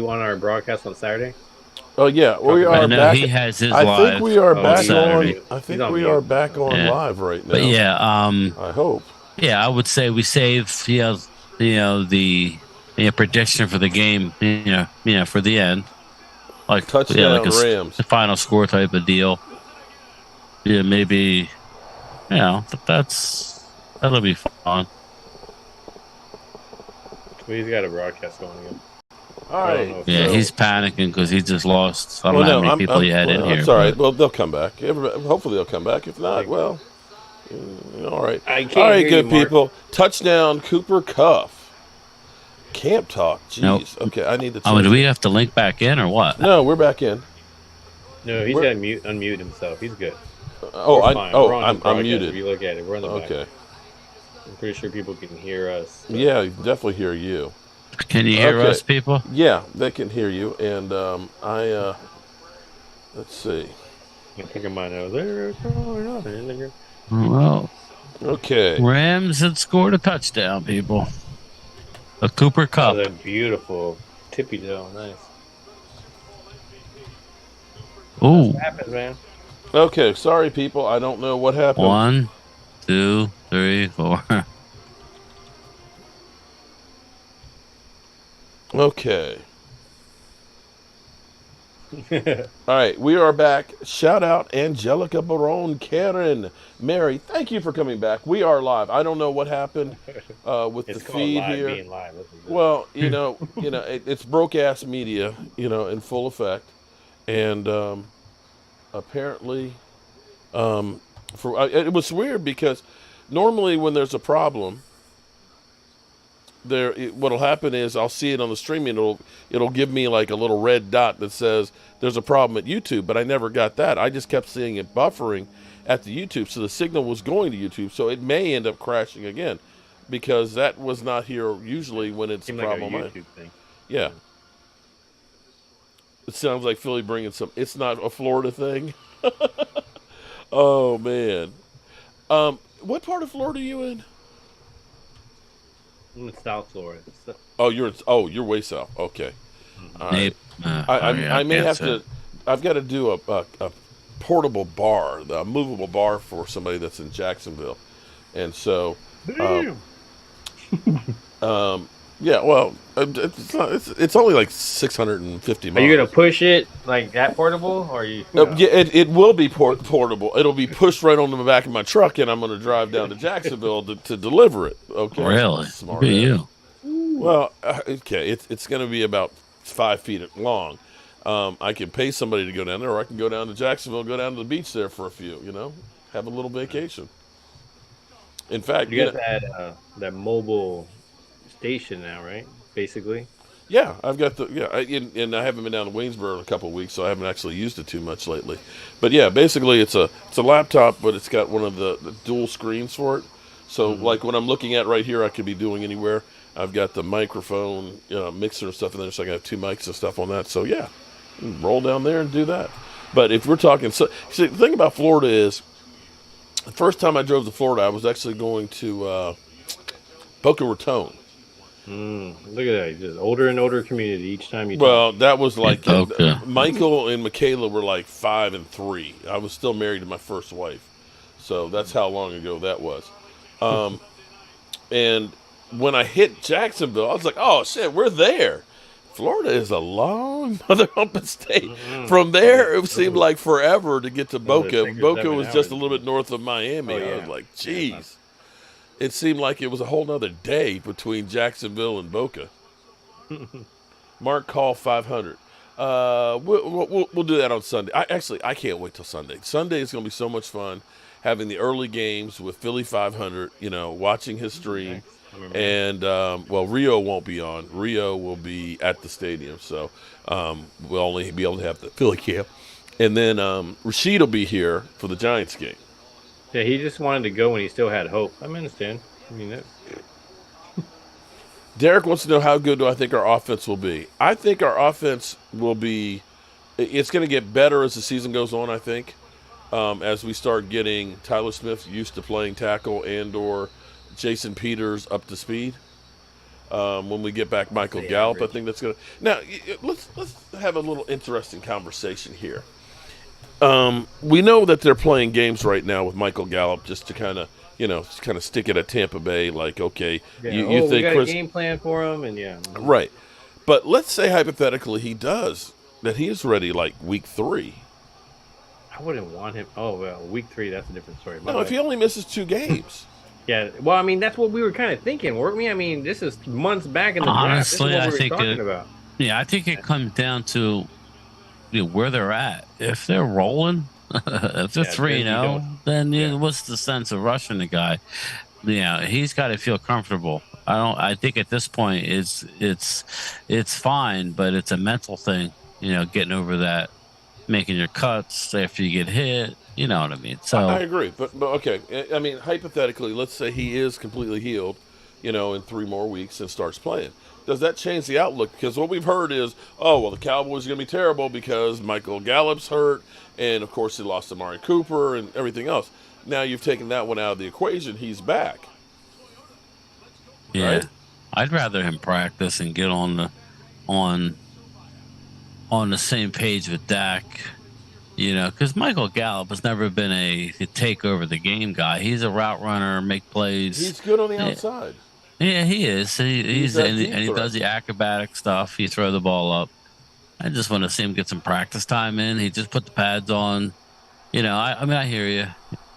you on our broadcast on Saturday? Oh yeah, we I are know back. he has his I think live we are Oh, on back he's on on. Saturday. mute. I He's think on we are mute. back on Yeah, live right but now. yeah, I hope. yeah, I would say we save the prediction for the game, for the end, like like Touchdown a Rams. final score type of deal. Yeah, maybe that'll be fun. Well, he's got a broadcast going again. All I don't right. know if Yeah, he's So, he's panicking because he just lost. I don't well, know how no, many people he had in well, here, it's all right. but Well, they'll come back. Hopefully, they'll come back. If not, like, well, all right. I All can't right, hear you, good Mark. people. Touchdown Cooper Cuff. Camp talk. no. Jeez. Okay, I need to I mean, change do we it. have to link back in or what? No, we're back in. No, he's We're, got to unmute himself. He's good. We're fine. We're on his I'm broadcast. If muted. you look at it, we're on the back. Okay. I'm pretty sure people can hear us. So. Yeah, you can definitely hear you. Can you hear Okay. us, people? Yeah, they can hear you. And let's see. I'm picking my nose. There. Well, Okay. Rams had scored a touchdown, people. A Cooper Oh, Cup. that beautiful tippy toe. Nice. Ooh, What happens, man? Okay, sorry, people. I don't know what happened. 1, 2, 3, 4. Okay. All right, we are back. Shout out Angelica Barone, Karen, Mary. Thank you for coming back. We are live. I don't know what happened with It's the called feed live here. being live. This is it. Well, it's broke ass media, in full effect, and apparently, it was weird because normally when there's a problem, what'll happen is I'll see it on the streaming. It'll give me like a little red dot that says there's a problem at YouTube, but I never got that. I just kept seeing it buffering at the YouTube, so the signal was going to YouTube. So it may end up crashing again because that was not here usually when it's a Seemed like a problem. YouTube thing. Yeah. It sounds like Philly bringing some. It's not a Florida thing. Oh man. What part of Florida are you in? I'm in South Florida. Oh, you're way south. Okay. All right. Nape. I may can't have say. to. I've got to do a portable bar, a movable bar for somebody that's in Jacksonville, and so. Damn. Yeah. Well, it's only like 650 Are miles. you gonna push it like that portable, or are you? Yeah, it will be portable. It'll be pushed right onto the back of my truck, and I'm going to drive down to Jacksonville to deliver it. Okay. Really? Smart. Look at you. Well, okay. It's going to be about 5 feet long. I can pay somebody to go down there, or I can go down to Jacksonville, go down to the beach there for a few. Have a little vacation. In fact, You got that mobile station now, right? Basically. yeah, I've got and I haven't been down to Waynesboro in a couple of weeks, so I haven't actually used it too much lately. But yeah, basically it's a laptop, but it's got one of the dual screens for it. So like what I'm looking at right here, I could be doing anywhere. I've got the microphone, mixer and stuff in there, so I can have 2 mics and stuff on that. So yeah, roll down there and do that. But if we're talking, see, the thing about Florida is, the first time I drove to Florida, I was actually going to Boca Raton. Look at that. Just older and older community each time you Well, that was like Okay. Michael and Michaela were like 5 and 3. I was still married to my first wife, so that's how long ago that was. And when I hit Jacksonville, I was like, "Oh shit, we're there." Florida is a long mother humping state. From there, it seemed like forever to get to Boca. 6 or Boca 7 was just a hours. little bit north of Miami. Oh, yeah. I was like, Yeah, "Geez." It seemed like it was a whole nother day between Jacksonville and Boca. Mark, call 500. We'll do that on Sunday. I can't wait till Sunday. Sunday is going to be so much fun, having the early games with Philly 500. Watching his stream, and Rio won't be on. Rio will be at the stadium, so we'll only be able to have the Philly camp, and then Rashid will be here for the Giants game. Yeah, he just wanted to go when he still had hope. I understand. I mean, that, Derek wants to know how good do I think our offense will be. I think our offense will be. It's going to get better as the season goes on. I think as we start getting Tyler Smith used to playing tackle and/or Jason Peters up to speed. When we get back Michael Say Gallup, I average. think that's gonna. Now let's have a little interesting conversation here. We know that they're playing games right now with Michael Gallup just to kind of stick it at Tampa Bay. Like, okay, Yeah. you Oh, we think got a Chris game plan for him, and yeah. right? But let's say hypothetically he does that. He is ready like week 3. I wouldn't want him. Oh well, week 3. That's a different story. My No, if bad. he only misses 2 games. Yeah. Well, I mean, that's what we were kind of thinking, weren't we? I mean, this is months back in the draft. This is Honestly, what I we were think talking about. yeah, I think it comes down to where they're at. If they're rolling, if they're Yeah. three Then you don't. 0, then Yeah. what's the sense of rushing the guy? Yeah, he's got to feel comfortable. I don't. I think at this point it's fine, but it's a mental thing. Getting over that, making your cuts after you get hit. You know what I mean? I So agree, but okay. I mean, hypothetically, let's say he is completely healed, in 3 more weeks and starts playing. Does that change the outlook? Because what we've heard is, oh well, the Cowboys are going to be terrible because Michael Gallup's hurt, and of course he lost Amari Cooper and everything else. Now you've taken that one out of the equation. He's back, yeah, right? I'd rather him practice and get on on the same page with Dak. Because Michael Gallup has never been a take over the game guy. He's a route runner, make plays. He's good on the Yeah, outside. yeah, he is. He's He's that and, deep and he threat. does the acrobatic stuff. He throw the ball up. I just want to see him get some practice time in. He just put the pads on. I mean, I hear you.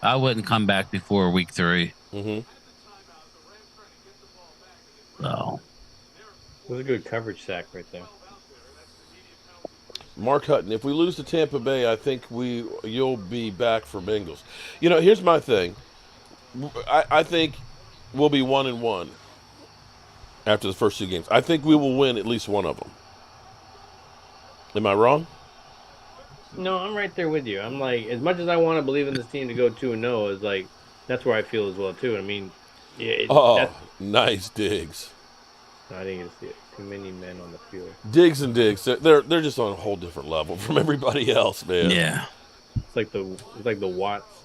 I wouldn't come back before week 3. hmm So It was a good coverage sack right there. Mark Hutton. If we lose to Tampa Bay, I think you'll be back for Bengals. Here's my thing. I think we'll be 1-1 after the first 2 games. I think we will win at least one of them. Am I wrong? No, I'm right there with you. I'm like, as much as I want to believe in this team to go 2-0, is like that's where I feel as well too. I mean, yeah, Oh, that's. nice digs. I think it's too many men on the field. Diggs and Diggs. They're just on a whole different level from everybody else, man. yeah, It's like the Watts.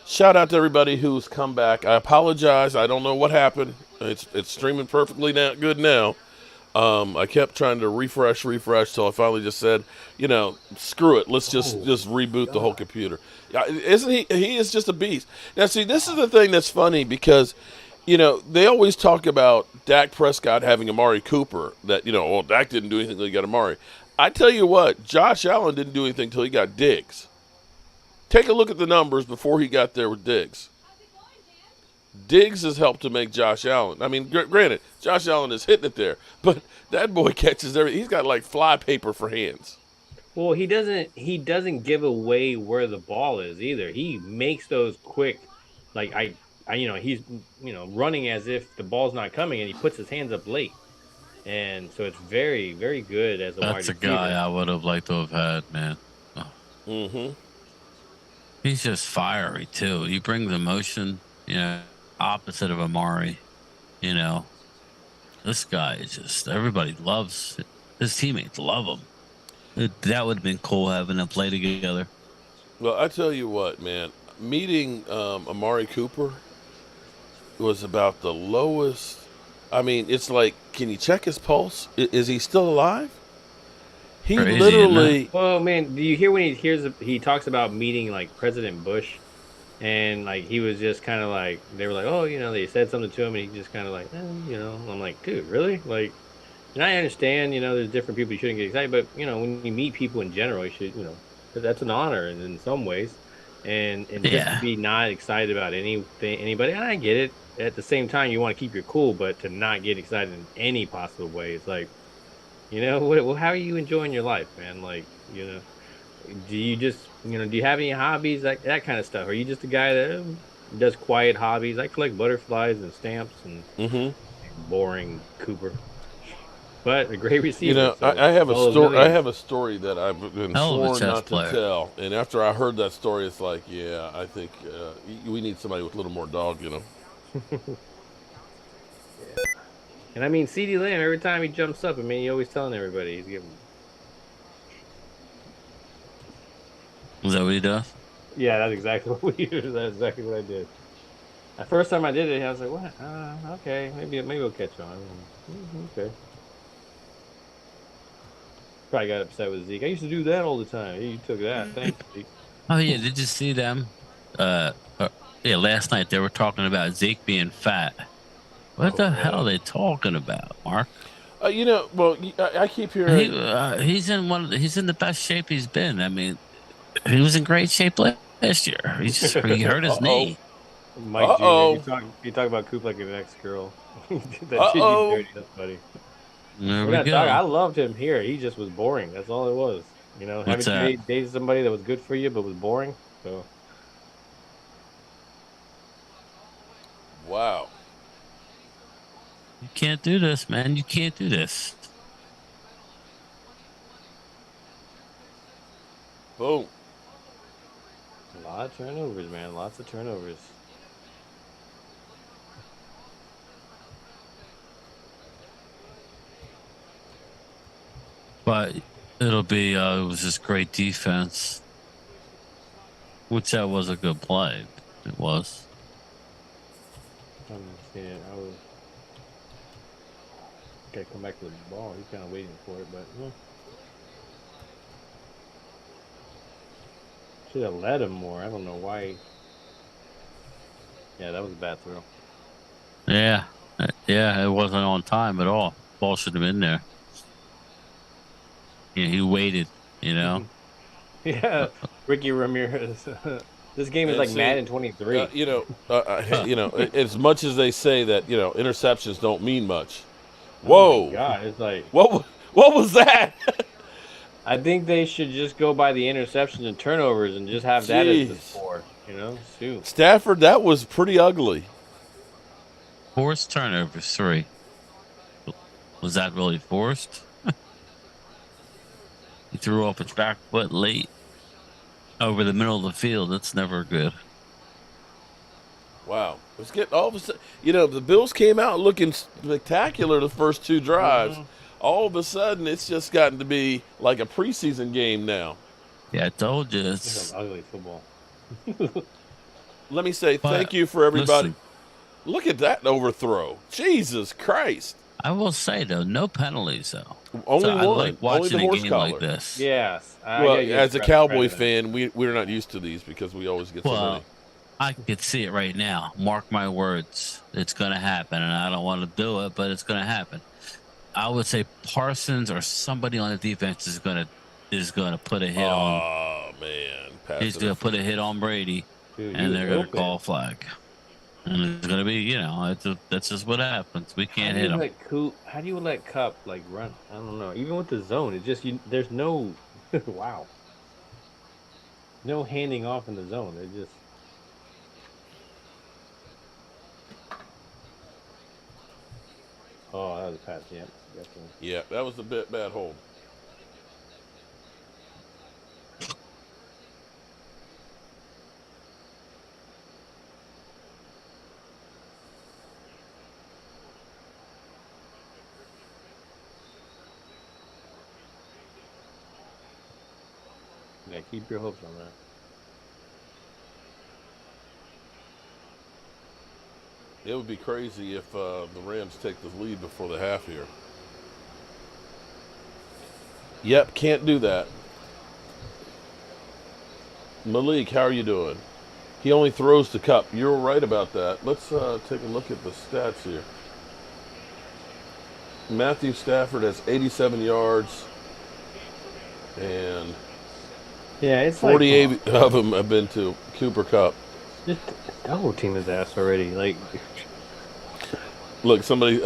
Shout out to everybody who's come back. I apologize. I don't know what happened. It's streaming perfectly good now. I kept trying to refresh till I finally just said, screw it. Let's just reboot the whole computer. Isn't he? He is just a beast. Now, see, this is the thing that's funny because, they always talk about Dak Prescott having Amari Cooper. That well, Dak didn't do anything until he got Amari. I tell you what, Josh Allen didn't do anything until he got Diggs. Take a look at the numbers before he got there with Diggs. Diggs has helped to make Josh Allen. I mean, granted, Josh Allen is hitting it there, but that boy catches everything. He's got like fly paper for hands. Well, he doesn't give away where the ball is either. He makes those quick, like he's running as if the ball's not coming, and he puts his hands up late, and so it's very very good as a wide that's a guy receiver. I would have liked to have had, man. Oh, Mm-hmm. he's just fiery too. He brings emotion. Opposite of Amari. You know, this guy is just everybody loves his teammates love him. That would have been cool having them play together. Well, I tell you what, man. Meeting Amari Cooper was about the lowest. I mean, it's like, can you check his pulse? Is he still alive? He Crazy, isn't it? literally. Well, man, do you hear when he talks about meeting like President Bush, and like he was just kind of like they were like, oh, they said something to him, and he just kind of like, I'm like, dude, really? Like, and I understand, there's different people you shouldn't get excited, but when you meet people in general, you should, that's an honor in some ways, and just to Yeah. be not excited about anybody, and I get it. At the same time, you want to keep your cool, but to not get excited in any possible way, it's like, how are you enjoying your life, man? Like, do you just, do you have any hobbies, like that kind of stuff? Are you just a guy that does quiet hobbies? I collect butterflies and stamps and hmm boring Cooper, but a great receiver. So I have a all those story. I millions. have a story that I've been Hell of a sworn chess not to player. tell. And after I heard that story, it's like, yeah, I think we need somebody with a little more dog. And I mean, CD Lamb, every time he jumps up, I mean, he's always telling everybody he's giving. Is that what he does? Yeah, that's exactly what we do. That's exactly what I did. The first time I did it, I was like, "What? Okay, maybe we'll catch on." Okay. Probably got upset with Zeke. I used to do that all the time. You took that. Thanks, Zeke. Oh yeah, did you see them? Uh, uh, yeah, last night they were talking about Zeke being fat. What Oh, the hell are really? they talking about, Mark? Well, I keep He hearing. he's in he's in the best shape he's been. I mean, he was in great shape last year. He hurt Uh his oh. knee. Mike Uh Jr., oh. you talk about Coop like an ex-girl. That Uh did you oh. dirty. That's funny. There We're we not talking. I go. loved him here. He just was boring. That's all it was. What's Haven't you that? dated somebody that was good for you but was boring? So Wow. You can't do this, man. You can't do this. Boom. a lot of turnovers, man. Lots of turnovers. But it was just great defense, which that was a good play. It was. I'm seeing it. I was gotta come back to the ball. He's kind of waiting for it, but should have let him more. I don't know why. Yeah, that was a bad throw. Yeah. Yeah, it wasn't on time at all. Ball should have been there. Yeah, he waited, you know. Yeah, Ricky Ramirez. This game is And like see, Madden 23. as much as they say that interceptions don't mean much. Oh my Whoa. God, it's like What was that? I think they should just go by the interceptions and turnovers and just have that as the Jeez. score. Shoot. Stafford, that was pretty ugly. Forced turnovers, 3. Was that really forced? He threw off his back foot late over the middle of the field. That's never good. Wow. Let's get all of a sudden. The Bills came out looking spectacular the first 2 drives. Hmm. All of a sudden, it's just gotten to be like a preseason game now. Yeah, I told you. It's some ugly football. Let me say But thank you for everybody. listen, Look at that overthrow. Jesus Christ. I will say though, no penalties though. So Only I like one. Only the watching a horse game like collar. this. Yes, I Well, gotta give as a Cowboy credit to that. fan, we're not used to these because we always get so many. Well, I could see it right now. Mark my words. It's going to happen. And I don't want to do it, but it's going to happen. I would say Parsons or somebody on the defense is going to put a hit on. Oh man, pass He's going to put a interference. hit on Brady, Dude, he and was they're going to call open. a flag. And it's going to be, that's just what happens. We How can't do you hit him. let Coop? How do you let Cup like run? I don't know. Even with the zone, it just there's no wow, no handing off in the zone. They just that was a pass. Yeah, definitely. Yeah, that was a bit bad hold. Yeah, keep your hopes on that. It would be crazy if the Rams take the lead before the half here. Yep, can't do that. Malik, how are you doing? He only throws to Cup. You're right about that. Let's take a look at the stats here. Matthew Stafford has 87 yards, and Yeah, it's like 48 of them have been to Cooper Cup. just double team his ass already. Like, Look, somebody,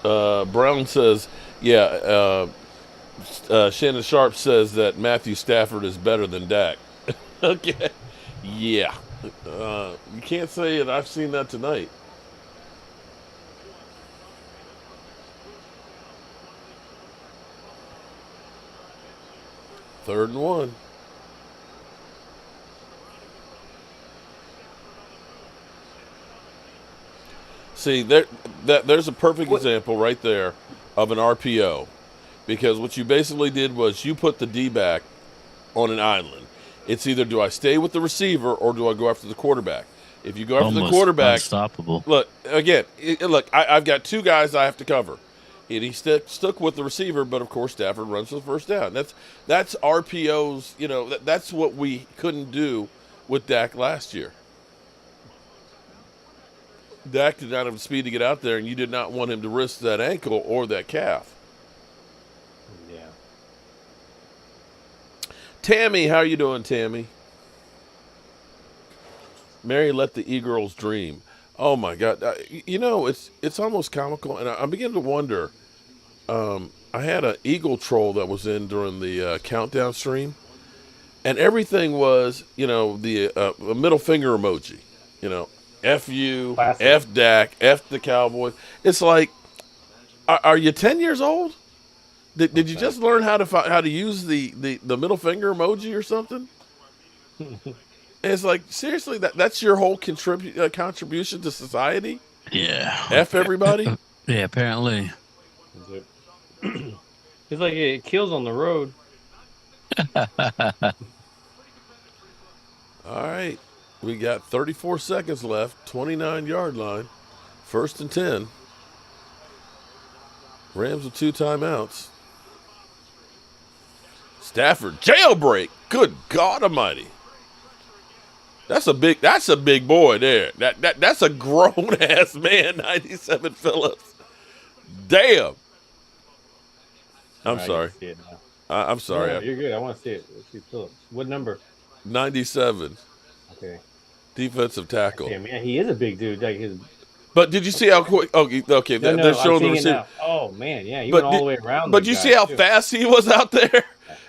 Brown says, yeah, Shannon Sharp says that Matthew Stafford is better than Dak. Okay. Yeah. You can't say it. I've seen that tonight. Third and 1. See, there's a perfect what? example right there of an RPO. Because what you basically did was you put the D back on an island. It's either do I stay with the receiver or do I go after the quarterback? If you go after the Almost quarterback, unstoppable. look again. I've got two guys I have to cover. And he stuck with the receiver, but of course Stafford runs for the first down. That's RPOs. You know, that's what we couldn't do with Dak last year. Dak did not have the speed to get out there, and you did not want him to risk that ankle or that calf. Yeah. Tammy, how are you doing, Tammy? Mary let the e-girls dream. Oh my God! You know, it's almost comical, and I'm beginning to wonder. I had an eagle troll that was in during the countdown stream, and everything was, you know, the middle finger emoji. You know, F you, Classic. F Dak, F the Cowboys. It's like, are you 10 years old? Did you just learn how to use the middle finger emoji or something? And it's like, seriously, that's your whole contribution to society? Yeah. F everybody? Yeah, apparently. It's like it kills on the road. All right. We got 34 seconds left, 29-yard line, 1st and 10. Rams with 2 timeouts. Stafford, jailbreak. Good God Almighty. That's a big boy there. That's a grown ass man, 97 Phillips. Damn. I'm Alright, I sorry. can see it now. I'm sorry. No, you're good. I want to see it. Let's see Phillips. What number? 97, Okay. defensive tackle. Damn, man, he is a big dude. Like his. But did you see how quick? Oh, okay. No, They're I'm showing the seeing it receiver. now. Oh man, yeah, he But went all the way around. But the you guy, see how too. fast he was out there?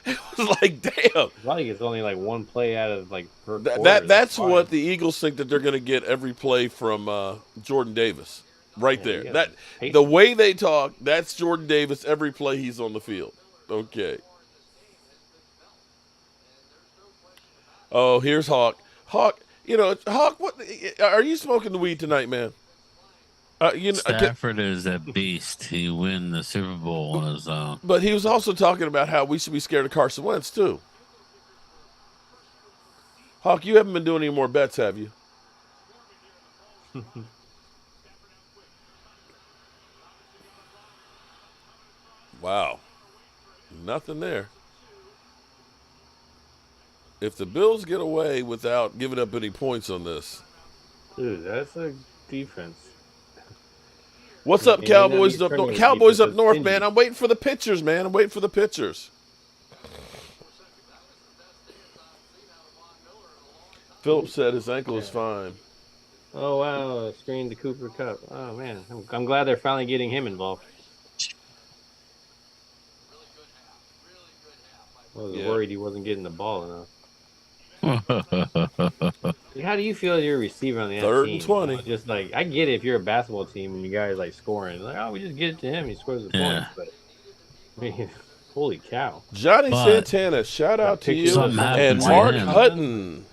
It was like, damn. Probably it's only like one play out of like per quarter. That's fine. what the Eagles think that they're going to get every play from Jordan Davis. Right Yeah, there. you That gotta pace the him. way they talk, that's Jordan Davis every play he's on the field. Okay. Oh, here's Hawk. Hawk, you know, Hawk, what are you smoking the weed tonight, man? Stafford is a beast. He win the Super Bowl on his own. But he was also talking about how we should be scared of Carson Wentz too. Hawk, you haven't been doing any more bets, have you? Wow. Nothing there. If the Bills get away without giving up any points on this. Dude, that's a defense. What's up, And you know, Cowboys? he's turning his Cowboys up defensive north, stingy. man. I'm waiting for the pitchers, man. I'm waiting for the pitchers. Phillips said his ankle is fine. Oh wow, screen to Cooper Cup. Oh man, I'm glad they're finally getting him involved. I was worried he wasn't getting the ball enough. How do you feel as your receiver on the other 3rd team? and 20. Just like I get it if you're a basketball team and you guys like scoring, like we just get it to him, he scores the Yeah. points. But I mean, holy cow! Johnny But- Santana, shout out to you. Something And happened to Mark him. Hutton,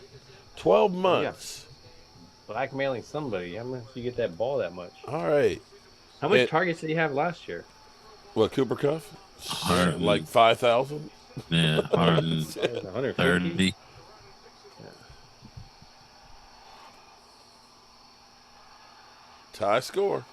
12 months. Blackmailing somebody. How much you get that ball that much? All right. How much And- targets did he have last year? What, Cooper Cuff? Hutton. Like 5,000? Yeah, 150. 130. Tie score.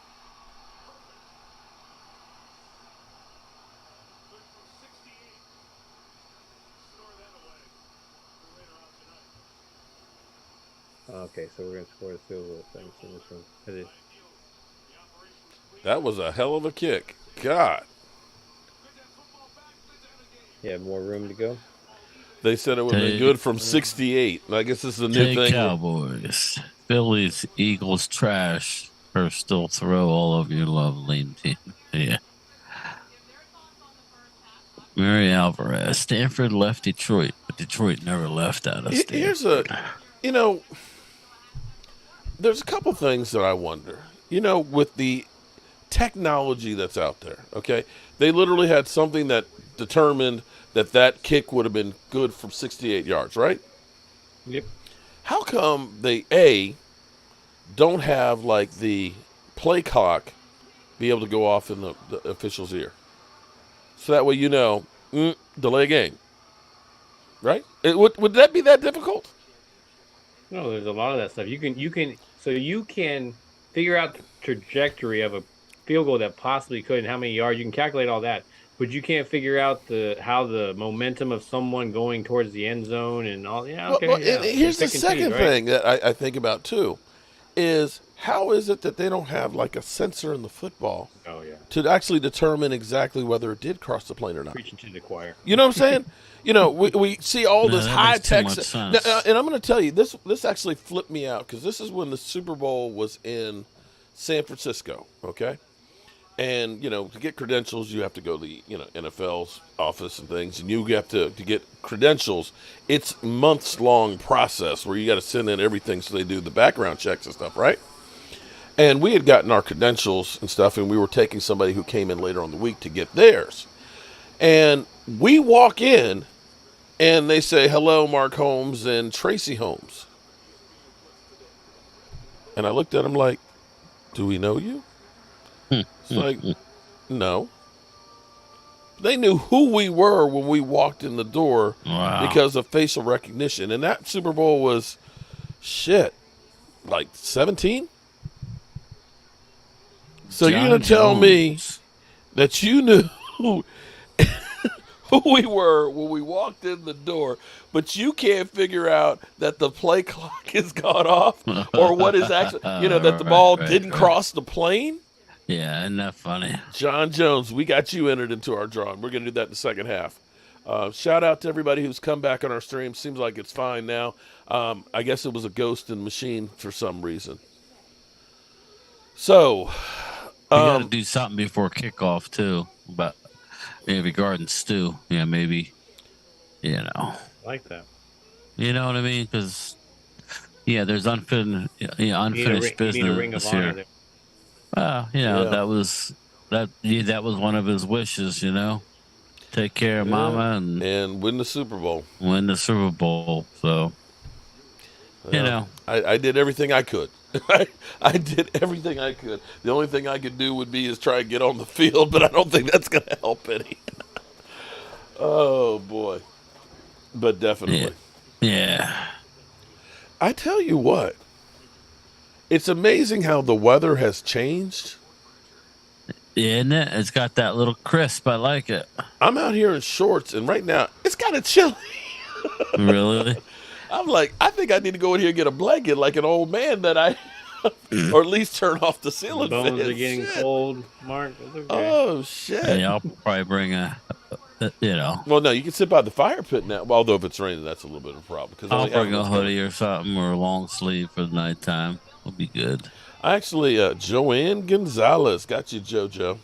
Okay, so we're gonna score the field goal things in this one. It is. That was a hell of a kick. God. Yeah, more room to go. They said it would have been good from 68. I guess this is a new Take thing. Cowboys. Phillies, Eagles, trash. Or still throw all of your lovely team. Yeah. Mary Alvarez. Stanford left Detroit, but Detroit never left out of Stanford. Here's there's a couple things that I wonder. With the technology that's out there, okay? They literally had something that determined that kick would have been good from 68 yards, right? Yep. How come they, don't have, like, the play clock be able to go off in the official's ear? So that way delay game. Right? Would that be that difficult? No, there's a lot of that stuff. You can figure out the trajectory of a field goal that possibly could and how many yards. You can calculate all that, but you can't figure out the how the momentum of someone going towards the end zone and all. Yeah, Well, okay, and yeah. You here's the pick and choose, second right? thing that I think about too is how is it that they don't have like a sensor in the football Oh yeah, to actually determine exactly whether it did cross the plane or not? preaching to the choir. You know what I'm saying? We see all No, this that high makes too tech, much and sense. I'm going to tell you this actually flipped me out because this is when the Super Bowl was in San Francisco. Okay, and to get credentials, you have to go to the NFL's office and things, and you have to get credentials. It's months long process where you got to send in everything so they do the background checks and stuff, right? And we had gotten our credentials and stuff, and we were taking somebody who came in later on the week to get theirs. And we walk in, and they say, "Hello, Mark Holmes and Tracy Holmes." And I looked at him like, "Do we know you?" It's like, "No." They knew who we were when we walked in the door Wow. because of facial recognition. And that Super Bowl was, shit, like 17? So you're John going to tell me Jones. that you knew who we were when we walked in the door, but you can't figure out that the play clock has gone off or what is actually, that the Right, ball right, didn't right. cross the plane? Yeah, isn't that funny? John Jones, we got you entered into our drawing. We're going to do that in the second half. Shout out to everybody who's come back on our stream. Seems like it's fine now. I guess it was a ghost in the machine for some reason. So, We got to do something before kickoff too, but maybe regarding Stu. Yeah, maybe you know, I like that. you know what I mean? Because there's You need a unfinished you need a ring of business honor here. there. Well, yeah, that was one of his wishes. Take care of yeah, Mama and and win the Super Bowl. win the Super Bowl. So you Yeah, know, I did everything I could. I did everything I could. The only thing I could do would be is try and get on the field, but I don't think that's going to help any. Oh boy, but yeah, definitely. yeah. I tell you what, it's amazing how the weather has changed. Isn't it? It's got that little crisp. I like it. I'm out here in shorts, and right now it's kind of chilly. Really? I'm like, I think I need to go in here and get a blanket like an old man or at least turn off the The ceiling bones fan. are getting Shit. cold, Mark. It's okay. Oh And shit. I'll probably bring a. Well, no, you can sit by the fire pit now. Well, although if it's raining, that's a little bit of a problem because I'll only half bring of a it's coming. hoodie or something or a long sleeve for the nighttime. Will be good. Actually, Joanne Gonzalez got you, JoJo.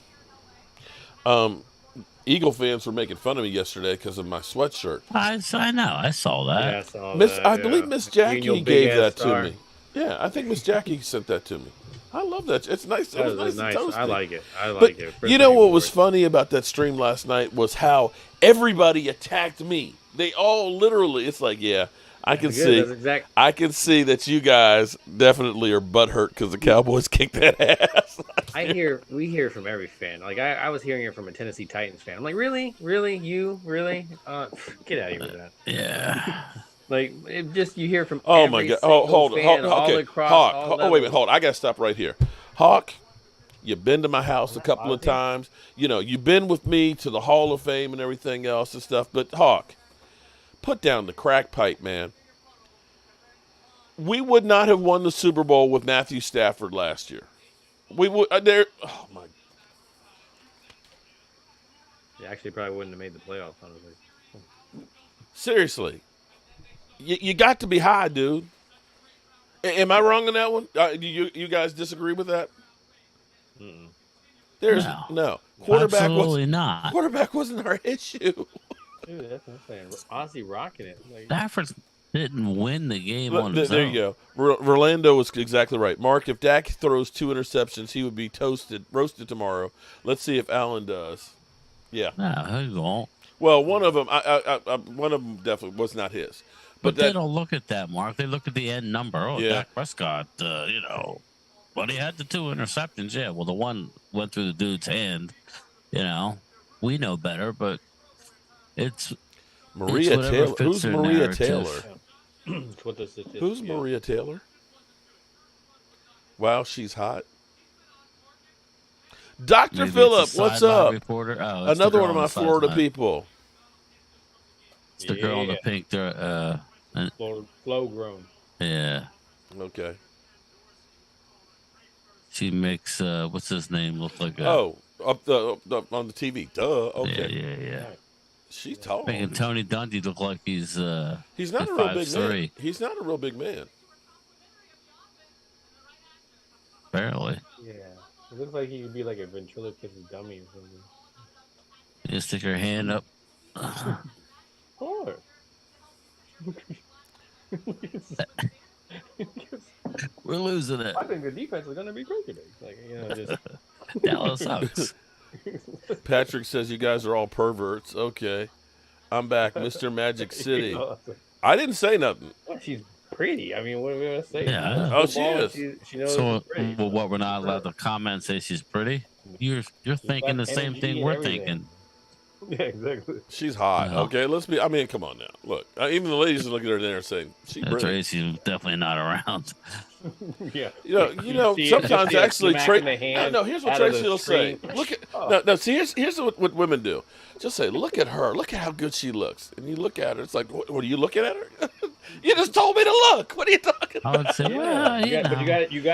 Eagle fans were making fun of me yesterday because of my sweatshirt. I know. I saw Yeah, I that. saw that. I believe Yeah, Miss you and your Jackie big gave ass that to star. me. Yeah, I think Miss Jackie sent that to me. I love that. It's nice. It That was was nice and nice. I toasty. like it. I But like it. you First know thing what for was it. funny about that stream last night was how everybody attacked me. They all literally. It's like, yeah, I can That's good. see. That's exact. I can see that you guys definitely are butthurt because the Cowboys kicked that ass. We hear from every fan. Like I was hearing it from a Tennessee Titans fan. I'm like, really, really, you, really? Get out of here with that. Yeah. Like it just you hear from Oh my every god! Oh, single hold on. fan, all Okay, across Hawk. all Oh, wait a minute. levels. Hold on. I gotta stop right here. Hawk, you've been to my house a That couple of bothers you? times. You've been with me to the Hall of Fame and everything else and stuff. But Hawk, put down the crack pipe, man. We would not have won the Super Bowl with Matthew Stafford last year. We would. There. Oh my. You actually probably wouldn't have made the playoffs, honestly. Seriously, you got to be high, dude. Am I wrong on that one? Do you guys disagree with that? Mm-mm. There's No. no Absolutely not. quarterback wasn't our issue. Dude, that's what I'm saying. Ozzy rocking it. Like, Stafford didn't win the game on his There own. you go. Rolando was exactly right. Mark, if Dak throws 2 interceptions, he would be roasted tomorrow. Let's see if Allen does. Yeah. No, he won't. Well, one of them, one of them definitely was not his. But they don't look at that, Mark. They look at the end number. Oh, Yeah. Dak Prescott, but he had the 2 interceptions. Yeah, well, the one went through the dude's hand. We know better, but it's Maria whatever Taylor. fits Who's their Maria narrative. Taylor? It's what the statistic Who's is. Maria Taylor? Wow, she's hot. Dr. Maybe it's a Phillip, what's sideline up? reporter. Oh, it's the Another girl one of on the my Florida sideline. people. It's the girl in the Yeah, pink. flow grown. Yeah, Okay. she makes what's his name look like a Oh, up on the TV. Duh. yeah, Okay. yeah, yeah. Nice. She's Yeah. tall. Making Tony Dundee look like he's He's not at a real five big man. three. He's not a real big man. Apparently, Yeah. It looks like he could be like a ventriloquist dummy or something. you stick her hand up. Or We're losing it. I think the defense is going to be great today. Like, just. Dallas sucks. Patrick says you guys are all perverts. Okay. I'm back, Mr. Magic City. It's like, I didn't say nothing. well, she's pretty. I mean, what are we going to say? Yeah, I know. Oh, she Football, is. She knows So, she's pretty. well, what we're not allowed to comment and say she's pretty. You're thinking the got same energy thing and we're everything. thinking. Yeah, exactly. She's hot. No. Okay, let's be. I mean, come on now. Look, even the ladies are looking at her there saying she's That's pretty. right. She's definitely not around. Yeah. You know. See it- Sometimes see it actually, smacking the hand no. Here's what out of Tracy the will say. screen. Look at Oh. no. See, here's what women do. Just say, look at her. Look at how good she looks. And you look at her. It's like, what are you looking at her? You just told me to look. What are you talking I about? would say, Yeah, well, but you know.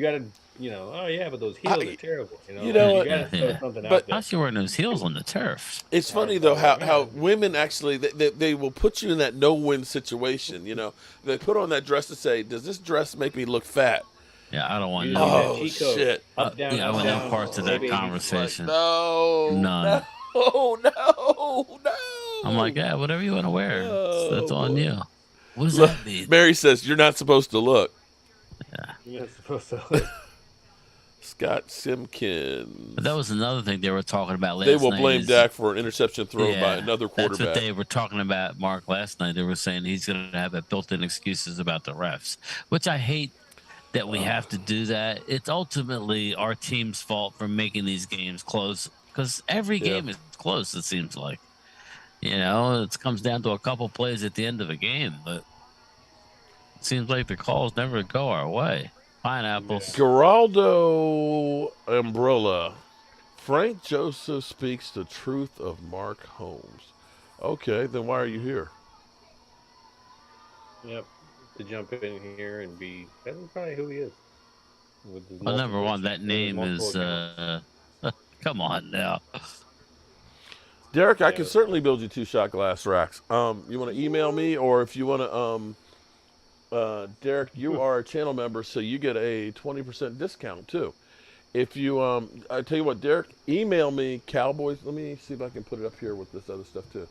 gotta, oh yeah, but those heels I- are terrible. you know you what? gotta throw Yeah. something But- out there. How's she wearing those heels on the turf? It's funny Yeah, though how, yeah. how women actually they will put you in that no-win situation. You know, they put on that dress to say, "Does this dress make me look fat?" Yeah, I don't want You none. know, Oh that Chico, shit! Up, down, Yeah, I up, want no down, parts of hey, that baby. conversation. No, None. no, no, no. I'm like, yeah, whatever you want to wear, that's Oh, on boy. you. What does Look, that mean? Mary says you're not supposed to look. You're not supposed to. Scott Simpkins. But that was another thing they were talking about last They will night. blame is- Dak for an interception thrown by Yeah, another That's what quarterback. they were talking about, Mark, last night. They were saying he's going to have built-in excuses about the refs, which I hate that we have to do that. It's ultimately our team's fault for making these games close because every Yeah. game is close, it seems like. It comes down to a couple plays at the end of a game, but it seems like the calls never go our way. Pineapples. Geraldo Umbrella. Frank Joseph speaks the truth of Mark Holmes. Okay, then why are you here? Yep. To jump in here and be. That's probably who he is. With his Well, number multiple- one, that with his name multiple is. accounts. Come on now. Derek, I Yeah. can certainly build you 2-shot glass racks. You want to email me, or if you want to, Derek, you are a channel member, so you get a 20% discount too. If you, I tell you what, Derek, email me, Cowboys. Let me see if I can put it up here with this other stuff too.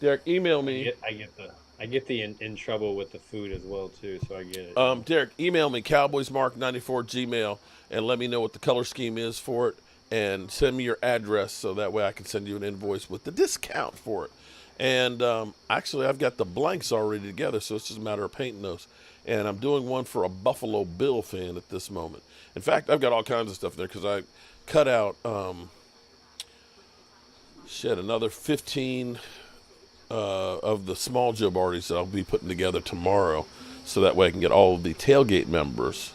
Derek, email me. I get the in trouble with the food as well too, so I get it. Derek, email me, cowboysmark94gmail, and let me know what the color scheme is for it, and send me your address so that way I can send you an invoice with the discount for it. And actually, I've got the blanks already together, so it's just a matter of painting those. And I'm doing one for a Buffalo Bill fan at this moment. In fact, I've got all kinds of stuff there because I cut out, another 15 of the small Joe Barties that I'll be putting together tomorrow, so that way I can get all of the tailgate members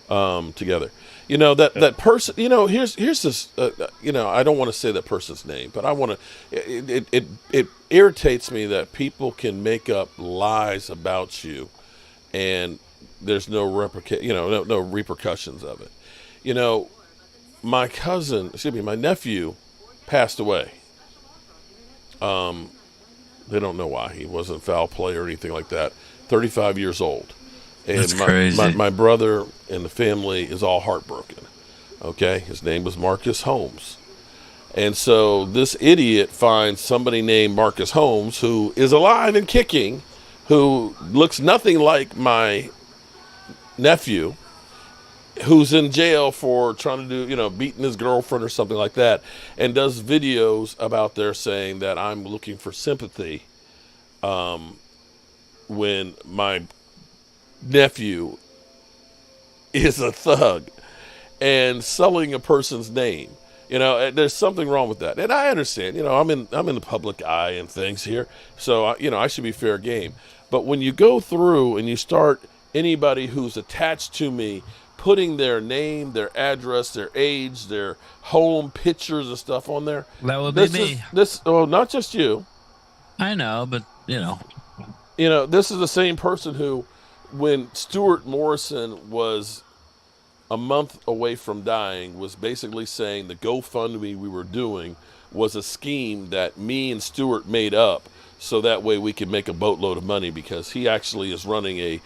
together. That person. Here's this. I don't want to say that person's name, but I want to. It irritates me that people can make up lies about you, and there's no no repercussions of it. My nephew passed away. They don't know why. He wasn't foul play or anything like that. 35 years old. And That's crazy. my brother and the family is all heartbroken. Okay? His name was Marcus Holmes. And so this idiot finds somebody named Marcus Holmes who is alive and kicking, who looks nothing like my nephew, who's in jail for trying to do, beating his girlfriend or something like that, and does videos about there saying that I'm looking for sympathy when my nephew is a thug and selling a person's name. There's something wrong with that. And I understand, I'm in the public eye and things here. So, I should be fair game. But when you go through and you start anybody who's attached to me putting their name, their address, their age, their home, pictures and stuff on there, That would be this is me. this. Oh, not just you. I know, but This is the same person who, when Stuart Morrison was a month away from dying, was basically saying the GoFundMe we were doing was a scheme that me and Stuart made up so that way we could make a boatload of money because he actually is running a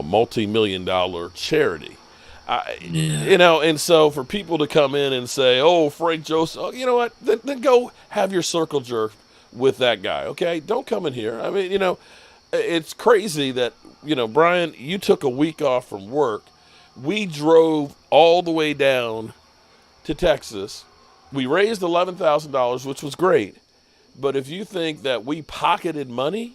multi-million-dollar charity. yeah, And so for people to come in and say, "Oh, Frank Joseph," oh, you know what? Then go have your circle jerk with that guy. Okay, don't come in here. I mean, it's crazy that Brian, you took a week off from work. We drove all the way down to Texas. We raised $11,000, which was great. But if you think that we pocketed money,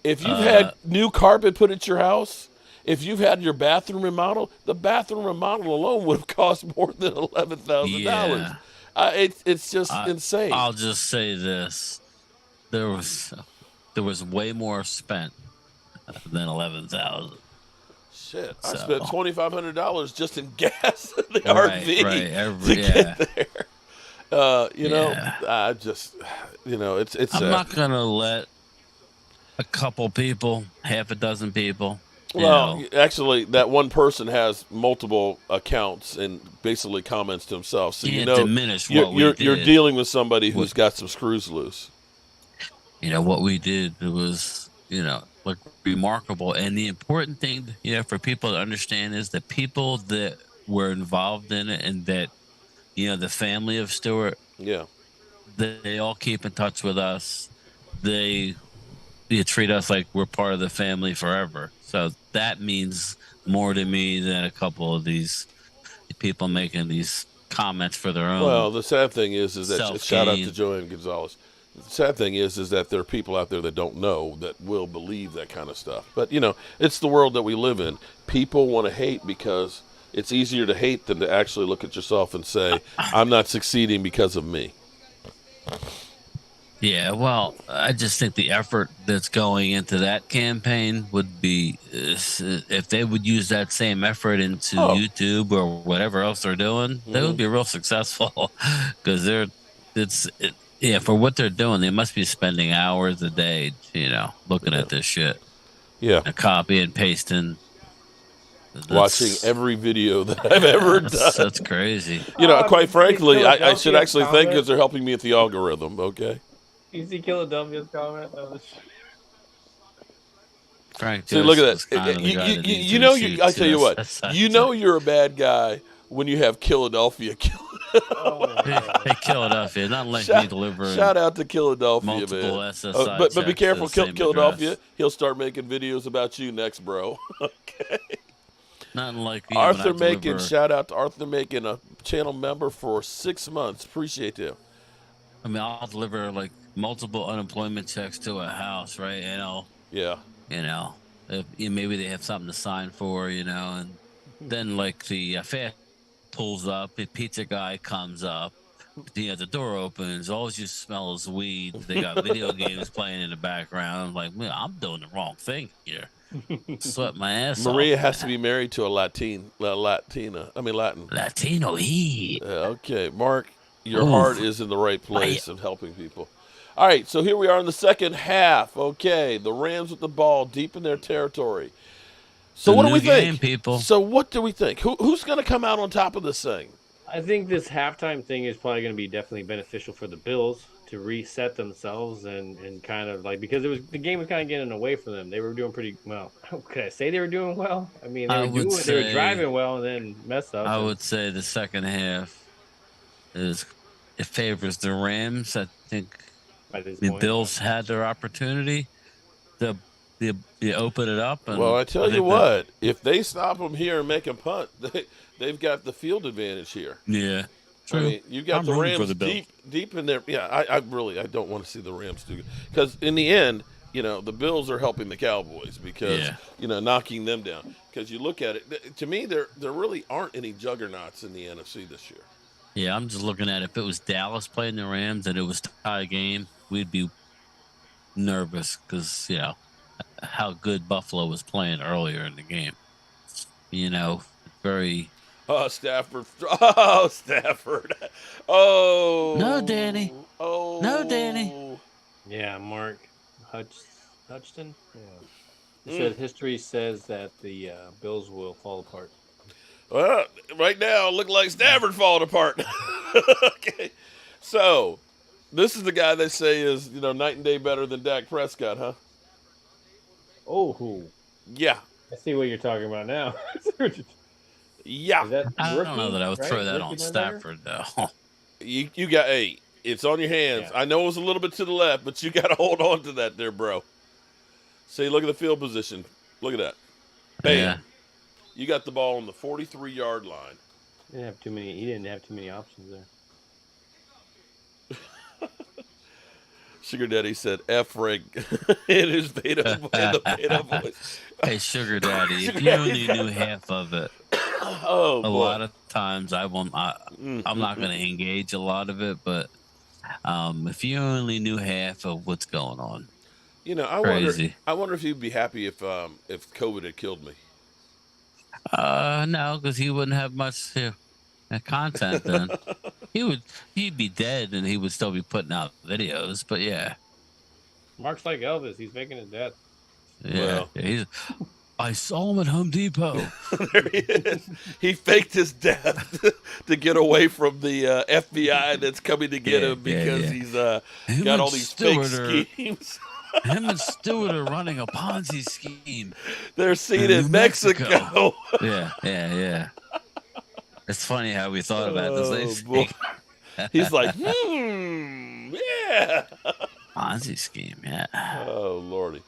if you've had new carpet put at your house, if you've had your bathroom remodeled, the bathroom remodel alone would have cost more than $11,000. yeah. It's just insane. I'll just say this: there was way more spent than 11,000. Shit, I So spent $2,500 just in gas in the right, RV right, to get there. Yeah. I just, it's. I'm not gonna let a couple people, half a dozen people, Well, actually, that one person has multiple accounts and basically comments to himself. So can't diminish what we did. you're dealing with somebody who's got some screws loose. What we did was, like remarkable. And the important thing, for people to understand is the people that were involved in it and that, the family of Stewart, Yeah. they all keep in touch with us. They treat us like we're part of the family forever. So that means more to me than a couple of these people making these comments for their own. Well, the sad thing is that shout out to self-gain. Joanne Gonzalez. The sad thing is that there are people out there that don't know that will believe that kind of stuff. But it's the world that we live in. People want to hate because it's easier to hate than to actually look at yourself and say, "I'm not succeeding because of me." Yeah, well, I just think the effort that's going into that campaign would be if they would use that same effort into Oh. YouTube or whatever else they're doing, they would be real successful because for what they're doing, they must be spending hours a day, looking at this shit, Yeah. copy and pasting. Watching every video that I've ever done. That's crazy. Quite frankly, I should Philadelphia's actually thank comment? because they're helping me with the algorithm. Okay. You see Philadelphia's comment? Frank See, look at Joseph's that. kind of the guy that needs You to know, receive I tell you what, that's- you're a bad guy when you have Philadelphia. Hey, Philadelphia, not like me delivering Shout out to Philadelphia, multiple man. SSI But be checks careful, to the same Philadelphia. address. He'll start making videos about you next, bro. Okay. Nothing like me Arthur when I Macon, deliver. shout out to Arthur Macon, a channel member for 6 months. Appreciate him. I mean, I'll deliver like multiple unemployment checks to a house, right? Yeah. If, maybe they have something to sign for, and then like the fast pulls up, the pizza guy comes up, the door opens, all you smell is weed. They got video games playing in the background. I'm like, man, I'm doing the wrong thing here. Sweat my ass Maria off. has to be married to a Latina. Latin. Latino heat. Okay, Mark, your Oof. heart is in the right place of helping people. All right, so here we are in the second half. Okay, the Rams with the ball deep in their territory. So The what do we new game, think? people. So what do we think? Who's going to come out on top of this thing? I think this halftime thing is probably going to be definitely beneficial for the Bills to reset themselves and kind of like because the game was kind of getting away from them. They were doing pretty well. Could I say they were doing well? I mean, they were driving well and then messed up. I would say the second half it favors the Rams. I think by this the point, Bills had their opportunity. You open it up. And Well, I tell you what, if they stop them here and make a punt, they've got the field advantage here. Yeah. I mean, you've got I'm the rooting for Rams the Bills. deep in there. Yeah, I don't want to see the Rams do it because in the end, the Bills are helping the Cowboys because knocking them down. Because you look at it, to me, there really aren't any juggernauts in the NFC this year. Yeah, I'm just looking at it. If it was Dallas playing the Rams and it was tie game, we'd be nervous because how good Buffalo was playing earlier in the game. Very. Oh, Stafford. Oh, Stafford. No, Danny. Oh. No, Danny. Oh. Yeah, Mark Hutch Hutchton. Yeah, he Mm. said history says that the Bills will fall apart. Well, right now, look like Stafford falling apart. Okay. So, this is the guy they say is, night and day better than Dak Prescott, huh? Oh, Yeah. I see what you're talking about now. Yeah. Is that I don't know rookie, that I would throw right? that Rookie on linebacker? Stafford though. You got, hey, it's on your hands. Yeah. I know it was a little bit to the left, but you got to hold on to that there, bro. See, look at the field position. Look at that. Yeah. Bam. You got the ball on the 43-yard line. Didn't have too many. He didn't have too many options there. Sugar Daddy said F Rank in his beta in the beta voice. Hey, Sugar Daddy, if Sugar you Daddy's only got knew half of it, oh a boy. lot of times I won't. I'm not going to engage a lot of it, but if you only knew half of what's going on, I wonder. crazy. I wonder if he'd be happy if COVID had killed me. No, because he wouldn't have much content then. He'd be dead, and he would still be putting out videos. But yeah, Mark's like Elvis. He's faking his death. yeah, Well, I saw him at Home Depot. there he is. He faked his death to get away from the FBI that's coming to get Yeah, him yeah, because yeah. he's Him got and all these fake Stewart are schemes. him and Stewart are running a Ponzi scheme They're seen in New in Mexico. Mexico. Yeah, yeah, yeah. It's funny how we thought about this. Oh, They boy. think He's like, yeah. Ponzi scheme. Yeah. Oh, Lordy.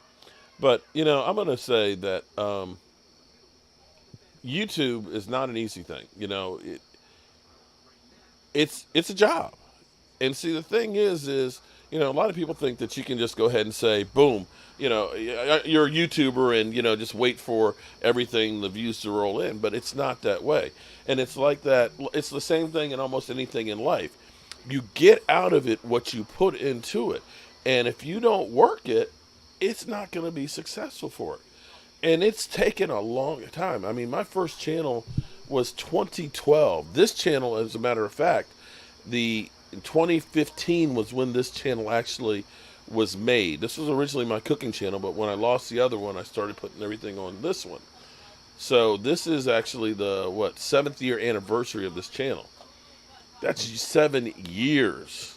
But, I'm going to say that YouTube is not an easy thing. It's a job. And see, the thing is, a lot of people think that you can just go ahead and say, boom, you're a YouTuber and, just wait for everything, the views to roll in. But it's not that way. And it's like that. It's the same thing in almost anything in life. You get out of it what you put into it. And if you don't work it, it's not going to be successful for it. And it's taken a long time. I mean, my first channel was 2012. This channel, as a matter of fact, in 2015 was when this channel actually was made. This was originally my cooking channel, but when I lost the other one, I started putting everything on this one. So this is actually the 7th year anniversary of this channel. That's 7 years.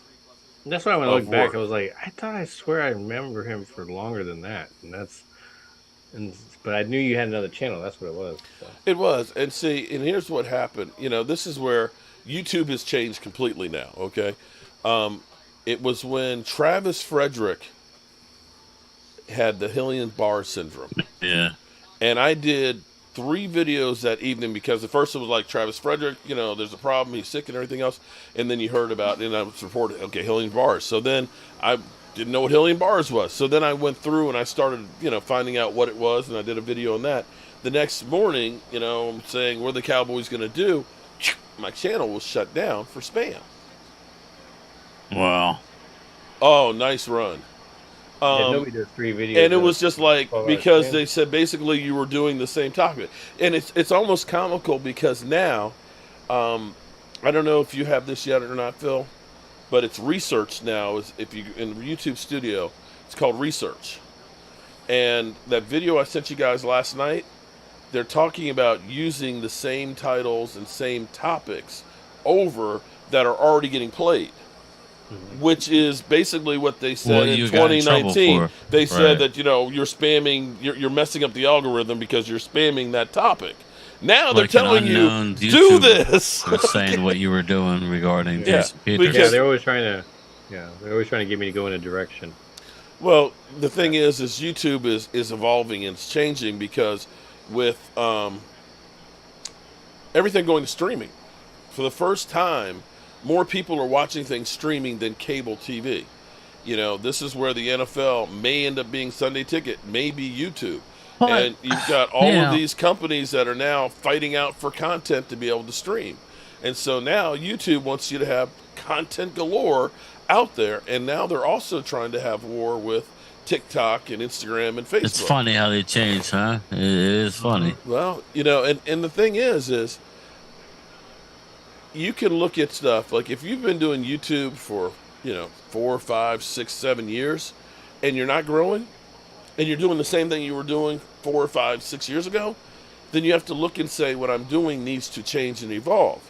That's why when I Of look back, work. I was like, I swear I remember him for longer than that, but I knew you had another channel. That's what it was. So. It was. And see, and here's what happened. This is where YouTube has changed completely now, okay? It was when Travis Frederick had the Guillain-Barré syndrome. Yeah. And I did 3 videos that evening because the first one was like Travis Frederick, there's a problem, he's sick and everything else. And then you heard about it and I was reported, okay, Guillain-Barré. So then I didn't know what Guillain-Barré was. So then I went through and I started, finding out what it was, and I did a video on that. The next morning, I'm saying, what are the Cowboys going to do? My channel was shut down for spam. Wow. Oh, nice run. Nobody does 3 videos. And it was just like, 12 hours because spam. they said basically you were doing the same topic. And it's almost comical because now, I don't know if you have this yet or not, Phil, but it's research now. If you in YouTube Studio, it's called Research. And that video I sent you guys last night, they're talking about using the same titles and same topics over that are already getting played. Which is basically what they said in you got in trouble 2019. for. They said Right. that you're spamming, you're messing up the algorithm because you're spamming that topic. Now they're Like an telling you, unknown do YouTuber this. was saying what you were doing regarding Yeah, Jason Peters. Yeah, because- they're always trying to. Yeah, they're always trying to get me to go in a direction. Well, the thing is YouTube is evolving and it's changing because with everything going to streaming, for the first time, more people are watching things streaming than cable TV. This is where the NFL may end up being Sunday Ticket, maybe YouTube. But, And you've got all yeah. of these companies that are now fighting out for content to be able to stream. And so now YouTube wants you to have content galore out there. And now they're also trying to have war with TikTok and Instagram and Facebook. It's funny how they change, huh? It is funny. Well, and the thing is you can look at stuff like if you've been doing YouTube for 4, 5, 6, 7 years, and you're not growing, and you're doing the same thing you were doing 4, 5, 6 years ago, then you have to look and say what I'm doing needs to change and evolve.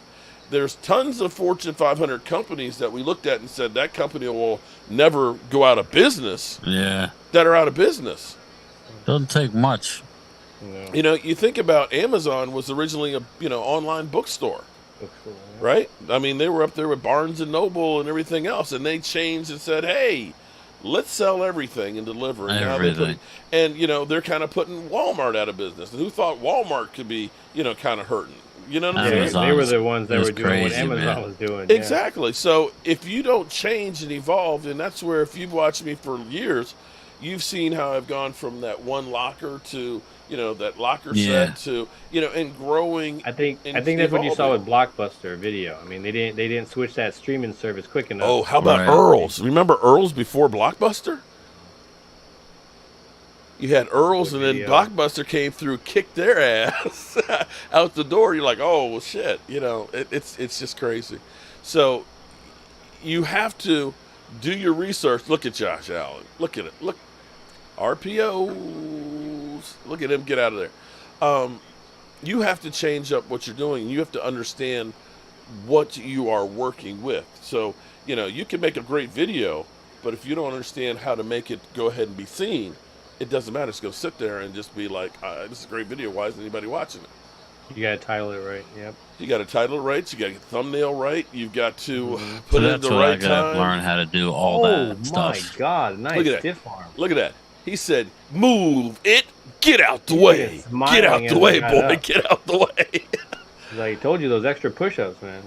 There's tons of Fortune 500 companies that we looked at and said that company will never go out of business. Yeah. That are out of business. Doesn't take much. No. You think about Amazon was originally a online bookstore. Bookstore, yeah. Right? I mean, they were up there with Barnes and Noble and everything else, and they changed and said, "Hey, let's sell everything and deliver." And Everything. they're kind of putting Walmart out of business. And who thought Walmart could be, kind of hurting? You know what I'm saying? Amazon They were the ones that was were doing what crazy, Amazon man. was doing. Yeah. Exactly. So if you don't change and evolve, and that's where if you've watched me for years, you've seen how I've gone from that one locker to that locker set to and growing. I think and that's what you saw evolving. with Blockbuster Video. I mean, they didn't switch that streaming service quick enough. Oh, how about Right. Earls? Remember Earls before Blockbuster? You had Earls, and then Video. Blockbuster came through, kicked their ass out the door. You're like, oh well, shit. It's just crazy. So you have to do your research. Look at Josh Allen. Look at it. Look, RPOs. Look at him get out of there. You have to change up what you're doing. You have to understand what you are working with. So you can make a great video, but if you don't understand how to make it go ahead and be seen, it doesn't matter. It's going to sit there and just be like, this is a great video. Why isn't anybody watching it? You gotta title it right. Yep. You got to title it right. You got to get the thumbnail right. You've got to So put it at that's the what I right gotta time. learn how to do all Oh that my stuff. God! Nice Look at that. stiff arm. Look at that. He said, move it. Get out the He's way. like smiling Get out as the he way, got boy. up. Get out the way. Like I told you, those extra push-ups, man.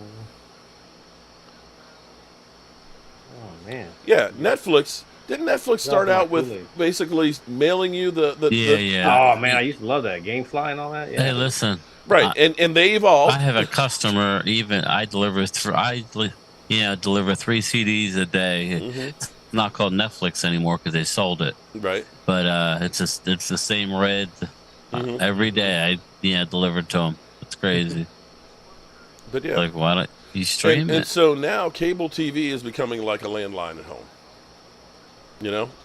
Oh man. Yeah, Netflix. Didn't Netflix start Nothing out like with Kool-Aid. basically mailing you the Yeah. Oh man, I used to love that GameFly and all that. Yeah. Hey, listen. right, and they evolved. I have a customer. Even I deliver deliver 3 CDs a day. It's not called Netflix anymore because they sold it. Right. But it's the same red every day. I deliver to them. It's crazy. But yeah. Like, why don't you stream and it? so now cable TV is becoming like a landline at home.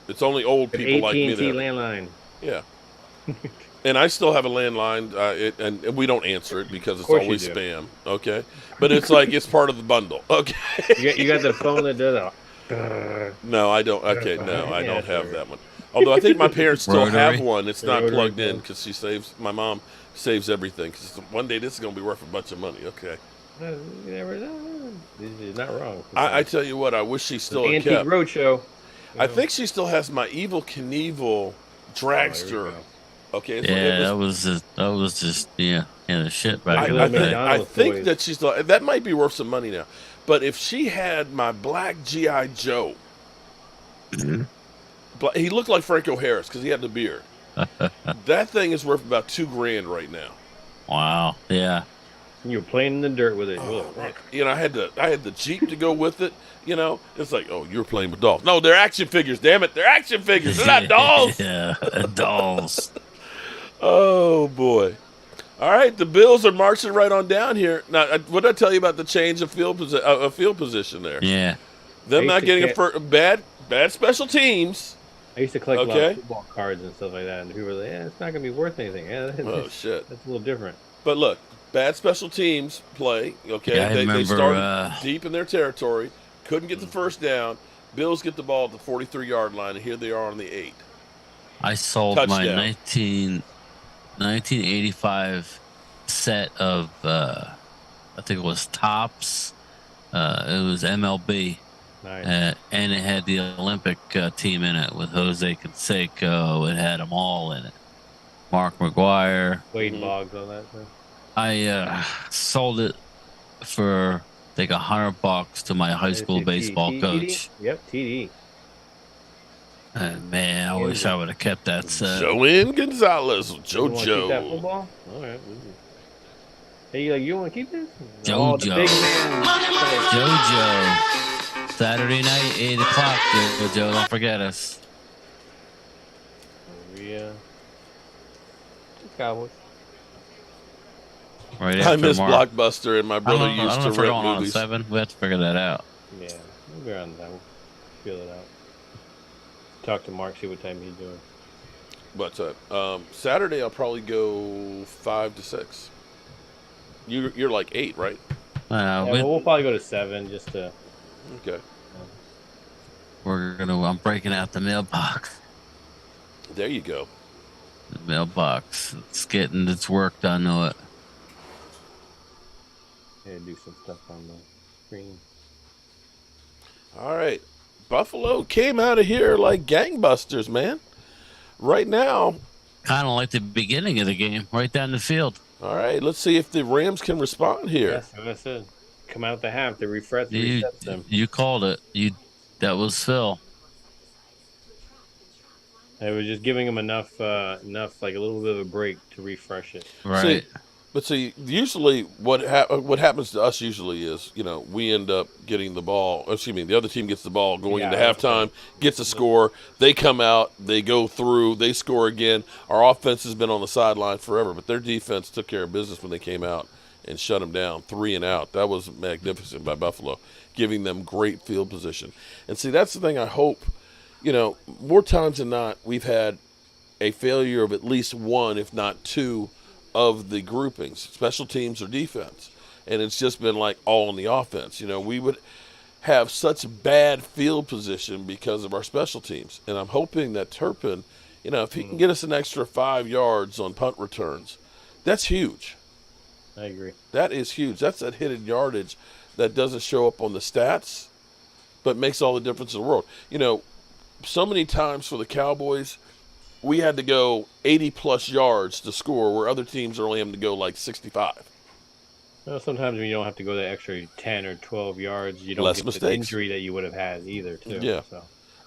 It's only old people like me AT&T that. landline. Yeah. And I still have a landline, and we don't answer it because it's course you always do. spam. Okay, but it's like it's part of the bundle. Okay. You got the phone that does it. No, I don't. Okay, no, I Yeah, don't have sure. that one. Although I think my parents still have Rotary? one. It's not Rotary plugged in phone. because my mom saves everything. Because one day this is going to be worth a bunch of money. Okay. You never know. You're not wrong. I tell you what, I wish she still had Antique kept. Roadshow. I think she still has my Evil Knievel dragster. Okay. Yeah, that was just the shit back in I the think- day. I McDonald's think toys. that she's still. That might be worth some money now. But if she had my black GI Joe, he looked like Franco Harris because he had the beard. That thing is worth about $2,000 right now. Wow. Yeah. You were playing in the dirt with it. You're like, "What?" I had the Jeep to go with it. It's like, oh, you're playing with dolls. No, they're action figures. Damn it, they're action figures. They're not dolls. Yeah, dolls. Oh boy. All right, the Bills are marching right on down here. Now, what did I tell you about the change of field position there? Yeah. Them I not used to getting bad special teams. I used to collect a lot Okay. of football cards and stuff like that, and people were like, "Yeah, it's not gonna be worth anything." Yeah, Oh shit. that's a little different. But look, bad special teams play. Okay, Yeah, I they remember, started deep in their territory, couldn't get the first down. Bills get the ball at the 43-yard line, and here they are on the 8. I sold my Touchdown. 1985 set of I think it was Tops. It was MLB. Nice. And it had the Olympic team in it with Jose Canseco. It had them all in it. Mark McGuire. Wade Boggs, all that stuff. I sold it for I think $100 to my high school baseball coach. Yep, TD. And man, I wish I would have kept that set. Joanne Gonzalez, You wanna keep that JoJo. football? All right. Hey, you want to keep this? JoJo. Oh, the big man. JoJo. Saturday night, 8 o'clock. JoJo, don't forget us. Maybe Cowboys. Right I after miss Mark. Blockbuster, and my I brother don't know. I used don't know to if we're rent going on a movies. 7. We have to figure that out. Yeah, we'll be around that. We'll feel it out. Talk to Mark, see what time he's doing. But Saturday, I'll probably go 5 to 6. You're like 8, right? Yeah, well, we'll probably go to 7 just to. Okay. We're gonna. I'm breaking out the mailbox. There you go. The mailbox. It's getting its work done to it. Yeah, do some stuff on the screen. All right. Buffalo came out of here like gangbusters, man. Right now. Kind of like the beginning of the game, right down the field. All right. Let's see if the Rams can respond here. That's what I said. Come out the half. The resets them. You called it. That was Phil. It was just giving them enough, like a little bit of a break to refresh it. Right. See, usually what happens to us usually is, we end up getting the ball. Excuse me, the other team gets the ball going into halftime, gets a score. They come out, they go through, they score again. Our offense has been on the sideline forever, but their defense took care of business when they came out and shut them down 3 and out. That was magnificent by Buffalo, giving them great field position. And see, that's the thing I hope, more times than not, we've had a failure of at least one, if not two, of the groupings, special teams or defense. And it's just been like all on the offense. We would have such bad field position because of our special teams. And I'm hoping that Turpin, if he can get us an extra 5 yards on punt returns, that's huge. I agree. That is huge. That's that hidden yardage that doesn't show up on the stats, but makes all the difference in the world. So many times for the Cowboys, we had to go 80-plus yards to score, where other teams are only having to go like 65. Well, sometimes when you don't have to go that extra 10 or 12 yards, you don't Less get mistakes. the injury that you would have had either, too. Yeah. So.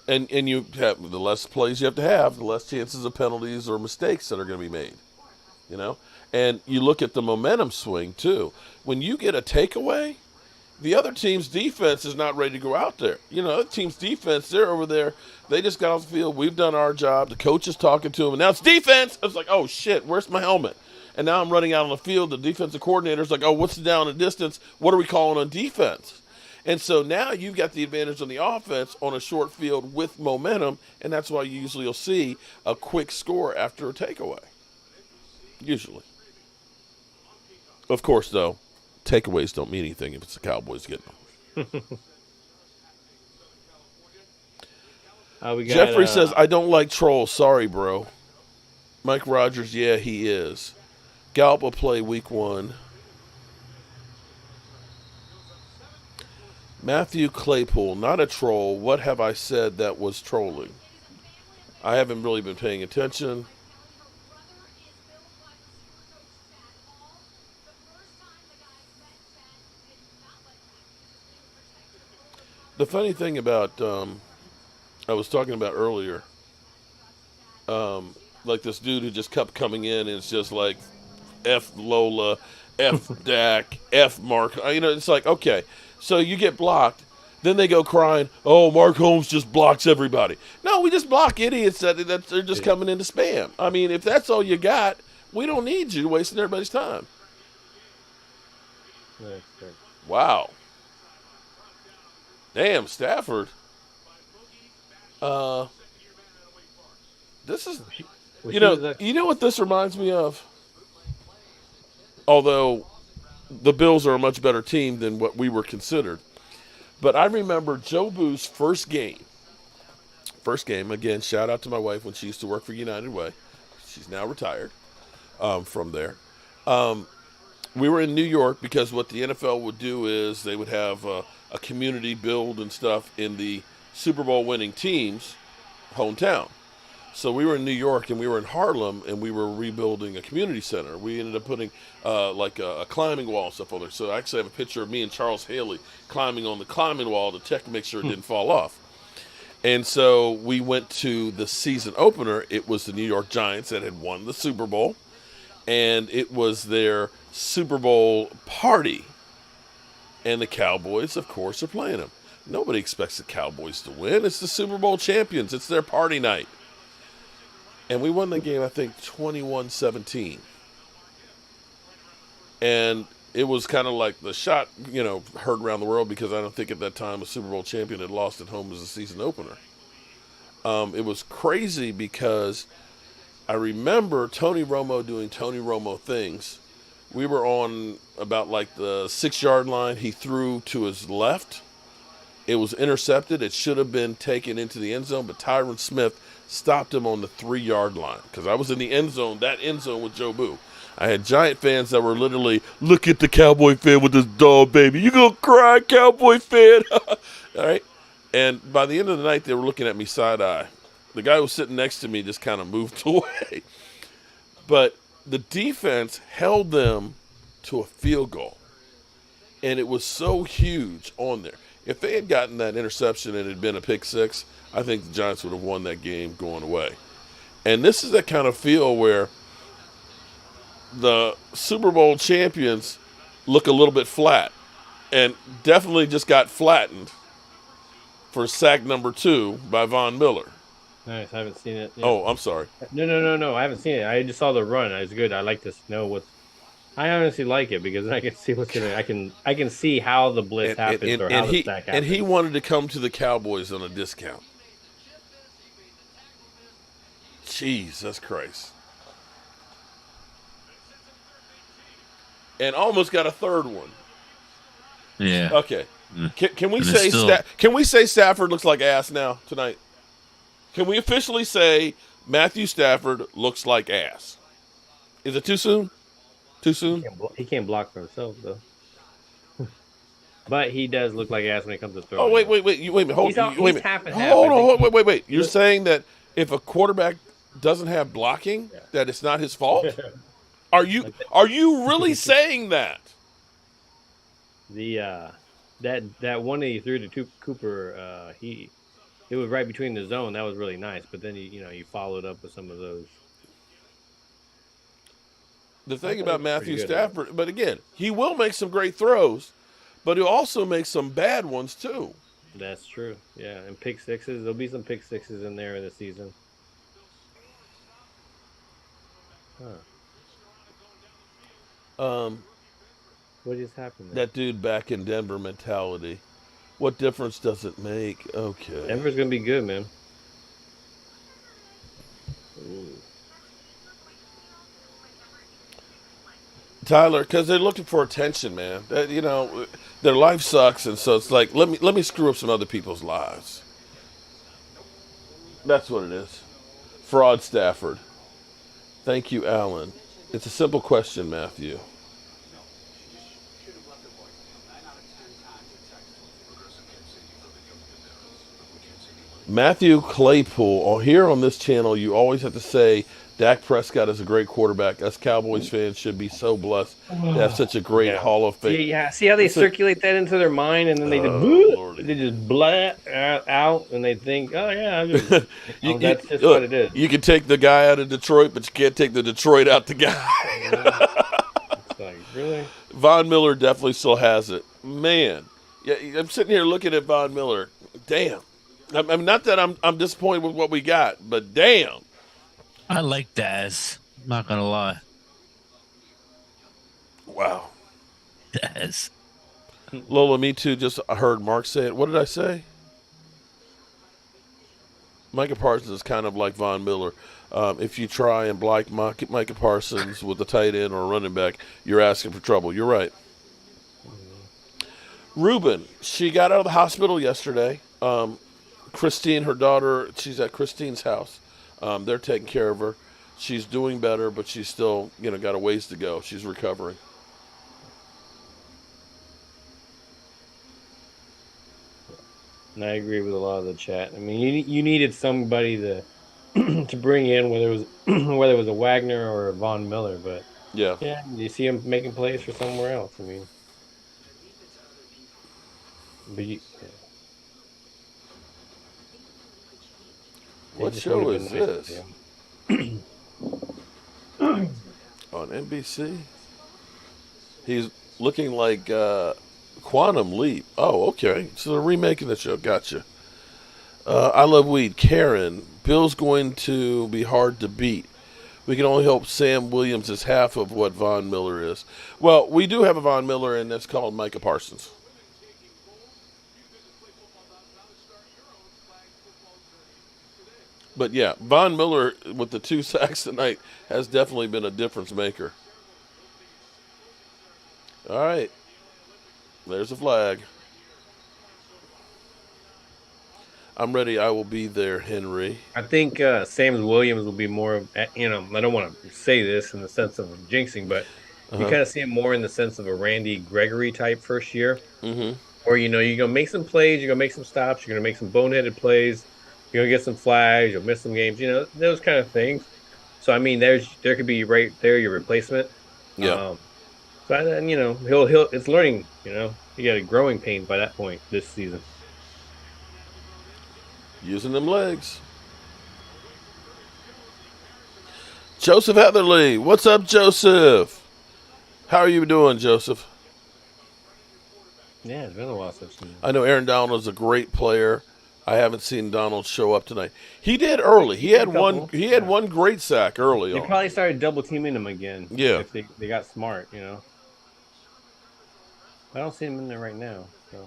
And you have the less plays you have to have, the less chances of penalties or mistakes that are going to be made. And you look at the momentum swing, too. When you get a takeaway, the other team's defense is not ready to go out there. The other team's defense, they're over there. They just got off the field. We've done our job. The coach is talking to them. And now it's defense. It's like, oh, shit, where's my helmet? And now I'm running out on the field. The defensive coordinator's like, oh, what's the down and distance? What are we calling on defense? And so now you've got the advantage on the offense on a short field with momentum, and that's why usually you'll see a quick score after a takeaway. Usually. Of course, though, takeaways don't mean anything if it's the Cowboys getting them. Jeffrey says, I don't like trolls. Sorry, bro. Mike Rogers, yeah, he is. Gallup will play week 1. Matthew Claypool, not a troll. What have I said that was trolling? I haven't really been paying attention. The funny thing about, I was talking about earlier, like this dude who just kept coming in and it's just like, F Lola, F Dak, F Mark. It's like, okay, so you get blocked. Then they go crying, oh, Mark Holmes just blocks everybody. No, we just block idiots that they're just coming in to spam. I mean, if that's all you got, we don't need you wasting everybody's time. Wow. Damn, Stafford. This is, you know what this reminds me of? Although the Bills are a much better team than what we were considered. But I remember Joe Boo's first game. Again, shout out to my wife when she used to work for United Way. She's now retired from there. We were in New York because what the NFL would do is they would have a community build and stuff in the Super Bowl winning team's hometown. So we were in New York and we were in Harlem and we were rebuilding a community center. We ended up putting like a climbing wall and stuff on there. So I actually have a picture of me and Charles Haley climbing on the climbing wall to check to make sure it didn't fall off. And so we went to the season opener. It was the New York Giants that had won the Super Bowl. And it was their Super Bowl party. And the Cowboys, of course, are playing them. Nobody expects the Cowboys to win. It's the Super Bowl champions. It's their party night. and we won the game, I think 21-17. And it was kind of like the shot, heard around the world, because I don't think at that time a Super Bowl champion had lost at home as a season opener. It was crazy because I remember Tony Romo doing Tony Romo things. We were on about like the 6-yard line. He threw to his left. It was intercepted. It should have been taken into the end zone, but Tyron Smith stopped him on the 3-yard line, because I was in the end zone, that end zone with Joe Boo. I had Giant fans that were literally, look at the Cowboy fan with his dog, baby. You gonna cry, Cowboy fan? All right. And by the end of the night, they were looking at me side-eye. The guy who was sitting next to me just kind of moved away. But the defense held them to a field goal. And it was so huge on there. If they had gotten that interception and it had been a pick six, I think the Giants would have won that game going away. And this is that kind of feel where the Super Bowl champions look a little bit flat, and definitely just got flattened for sack number 2 by Von Miller. Nice. I haven't seen it. Yeah. Oh, I'm sorry. No. I haven't seen it. I just saw the run. It's good. I like to know what's. I honestly like it because I can see what's gonna. I can see how the blitz happens or how the stack happens. And he wanted to come to the Cowboys on a discount. Jesus Christ. And almost got a third one. Yeah. Okay. Can we And say it's still- can we say Stafford looks like ass now tonight? Can we officially say Matthew Stafford looks like ass? Is it too soon? Too soon? He can't block for himself though. But he does look like ass when it comes to throwing. Oh wait a minute. Hold on. He's half and half. Hold on. Wait. You're saying that if a quarterback doesn't have blocking, that it's not his fault? Are you really saying that? The that one that he threw to Cooper, it was right between the zone. That was really nice. But then you followed up with some of those. The thing about Matthew Stafford, but again, he will make some great throws, but he'll also make some bad ones too. That's true. Yeah, and pick sixes. There'll be some pick sixes in there this season. What just happened there? That dude back in Denver mentality. What difference does it make? Okay. Denver's gonna be good, man. Ooh. Tyler, because they're looking for attention, man. Their life sucks, and so it's like, let me screw up some other people's lives. That's what it is. Fraud Stafford. Thank you, Alan. It's a simple question, Matthew. Matthew Claypool, here on this channel, you always have to say Dak Prescott is a great quarterback. Us Cowboys fans should be so blessed to have such a great Hall of Fame. Yeah, see how they circulate that into their mind, and then they just blat out, and they think, oh yeah, that's just what it is. You can take the guy out of Detroit, but you can't take the Detroit out the guy. It's like, really? Von Miller definitely still has it. Man, yeah, I'm sitting here looking at Von Miller. Damn. I mean, not that I'm disappointed with what we got, but damn. I like Daz. I'm not gonna lie. Wow. Daz. Lola, me too. Just heard Mark say it. What did I say? Micah Parsons is kind of like Von Miller. If you try and block Micah Parsons with a tight end or a running back, you're asking for trouble. You're right. Ruben, she got out of the hospital yesterday. Christine, her daughter, she's at Christine's house. They're taking care of her. She's doing better, but she's still, got a ways to go. She's recovering. And I agree with a lot of the chat. I mean, you needed somebody to to bring in, whether it was a Wagner or a Von Miller, but yeah, you see him making plays for somewhere else. I mean, but what show is this? On NBC? He's looking like Quantum Leap. Oh, okay. So they're remaking the show. Gotcha. I Love Weed. Karen, Bill's going to be hard to beat. We can only hope Sam Williams is half of what Von Miller is. Well, we do have a Von Miller, and that's called Micah Parsons. But yeah, Von Miller with the 2 sacks tonight has definitely been a difference maker. All right. There's a flag. I'm ready. I will be there, Henry. I think Sam Williams will be more of, I don't want to say this in the sense of jinxing, but you Uh-huh. kind of see him more in the sense of a Randy Gregory type first year, Mm-hmm. where, you're going to make some plays, you're going to make some stops, you're going to make some boneheaded plays, you're going to get some flags, you'll miss some games, those kind of things. So, I mean, there could be right there your replacement. Yeah. Um, so, and, it's learning, you got a growing pains by that point this season. Using them legs. Joseph Heatherly. What's up, Joseph? How are you doing, Joseph? Yeah, it's been a while since I've seen him. I know Aaron Donald is a great player. I haven't seen Donald show up tonight. He did early. He Had had a one. couple. He had Yeah. one great sack early They on. probably started double teaming him again Yeah. if they got smart. I don't see him in there right now. So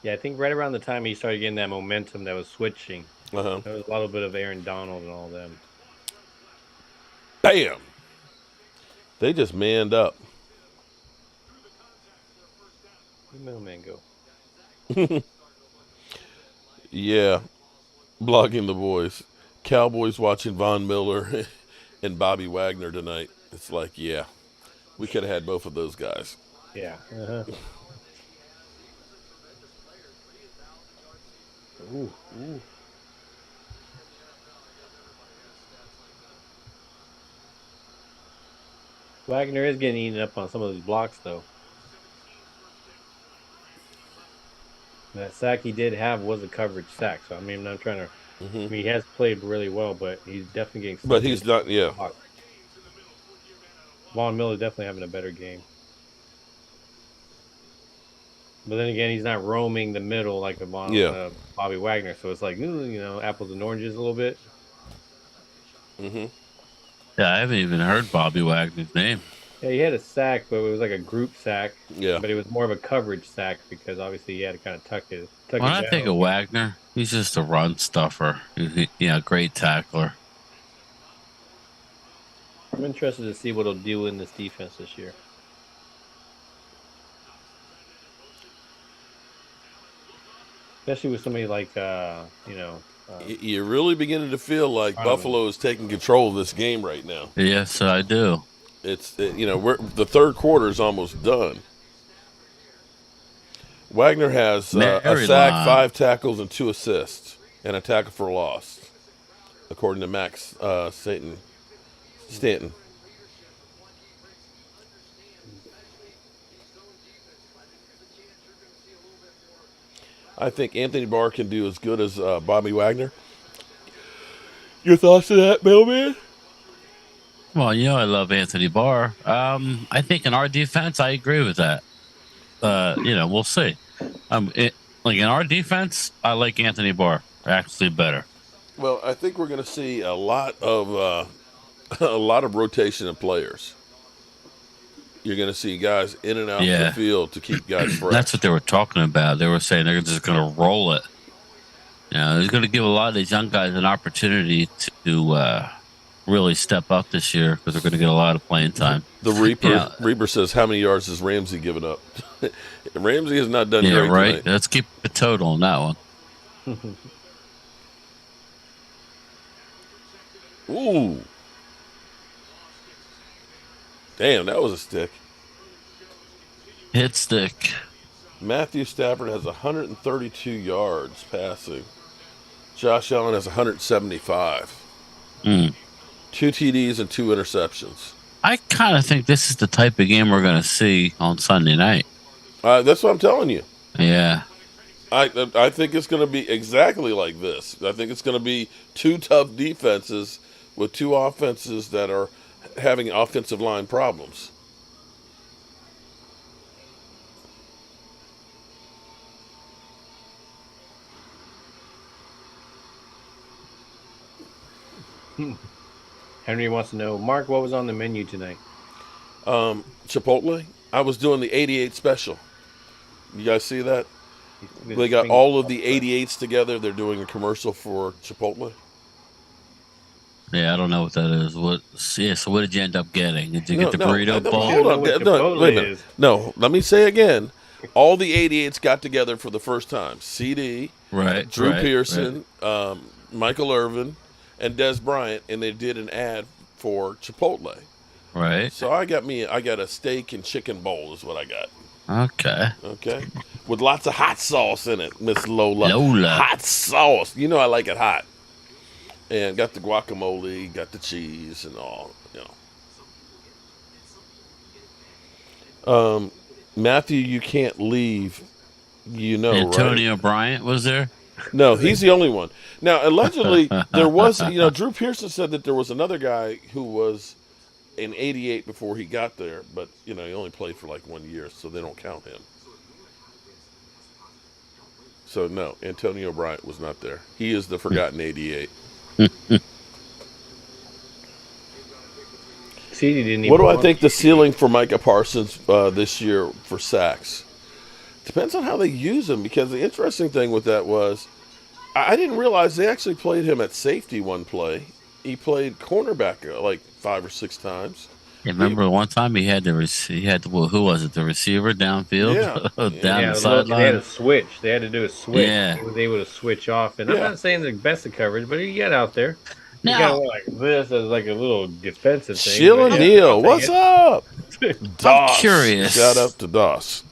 yeah, I think right around the time he started getting that momentum that was switching, Uh-huh. there was a little bit of Aaron Donald and all them. Bam. They just manned up. Where'd the middleman go? Yeah. Blogging the boys. Cowboys watching Von Miller and Bobby Wagner tonight. It's like, yeah, we could have had both of those guys. Yeah. Uh-huh. Ooh, ooh. Wagner is getting eaten up on some of these blocks though. That sack he did have was a coverage sack. So I mean, I'm not trying to. Hmm. I mean, he has played really well, but he's definitely getting But stuck he's into not, yeah. blocks. Von Miller definitely having a better game. But then again, he's not roaming the middle like a Yeah. Bobby Wagner. So it's like, apples and oranges a little bit. Hmm. Yeah, I haven't even heard Bobby Wagner's name. Yeah, he had a sack, but it was like a group sack. Yeah. But it was more of a coverage sack because obviously he had to kind of tuck it When I down. think of Wagner, he's just a run stuffer. Great tackler. I'm interested to see what he'll do in this defense this year. Especially with somebody like You're really beginning to feel like Donovan. Buffalo is taking control of this game right now. Yes, I do. The third quarter is almost done. Wagner has a Very sack, long. 5 tackles, and 2 assists, and a tackle for loss, according to Max Stanton. I think Anthony Barr can do as good as Bobby Wagner. Your thoughts on that, Mailman? Well, I love Anthony Barr. I think in our defense, I agree with that. We'll see. Like in our defense, I like Anthony Barr actually better. Well, I think we're going to see a lot of a lot of rotation of players. You're going to see guys in and out the Yeah. field to keep guys fresh. That's what they were talking about. They were saying they're just going to roll it. They're going to give a lot of these young guys an opportunity to really step up this year because they're going to get a lot of playing time. The Reaper Yeah. Reaper says, "How many yards has Ramsey given up?" Ramsey has not done Yeah, great right. tonight. Let's keep a total on that one. Ooh, damn, that was a stick. Hit stick. Matthew Stafford has 132 yards passing. Josh Allen has 175. Mm. 2 TDs and 2 interceptions. I kind of think this is the type of game we're going to see on Sunday night. That's what I'm telling you. Yeah. I think it's going to be exactly like this. I think it's going to be 2 tough defenses with 2 offenses that are having offensive line problems. Henry wants to know, Mark, what was on the menu tonight? Chipotle. I was doing the 88 special. You guys see that? They This got finger all of up the there. 88s together. They're doing a commercial for Chipotle. Yeah, I don't know what that is. What? Yeah. So what did you end up getting? Did you No, get the no, burrito You bowl? don't hold know on. what No, Chipotle wait a minute. is. No, let me say again. All the 88s got together for the first time. CD, Right. Drew Right. Right. Pearson, Michael Irvin, and Des Bryant, and they did an ad for Chipotle. Right. So I got a steak and chicken bowl is what I got. Okay. Okay, with lots of hot sauce in it, Miss Lola. Lola. Hot sauce. You know I like it hot. And got the guacamole, got the cheese and all. Matthew, you can't leave. Right? Antonio Bryant was there. No, he's the only one. Now, allegedly, there was, Drew Pearson said that there was another guy who was in 88 before he got there, but, he only played for like 1 year, so they don't count him. So, no, Antonio Bryant was not there. He is the forgotten 88. CD didn't What even do I want think the ceiling for Micah Parsons this year for sacks? Depends on how they use him, because the interesting thing with that was I didn't realize they actually played him at safety one play. He played cornerback like 5 or 6 times. Yeah, remember one time well, who was it? The receiver downfield, Yeah, down Yeah, the look, they had to sideline. switch. They had to do a switch. Yeah. He was able to switch off. And I'm yeah. not saying the best of coverage, but he got out there. He kind of Now went like this as like a little defensive thing. But Sheila yeah, I'll Neal, take what's up? it. I'm Doss. Shout curious. out to Doss.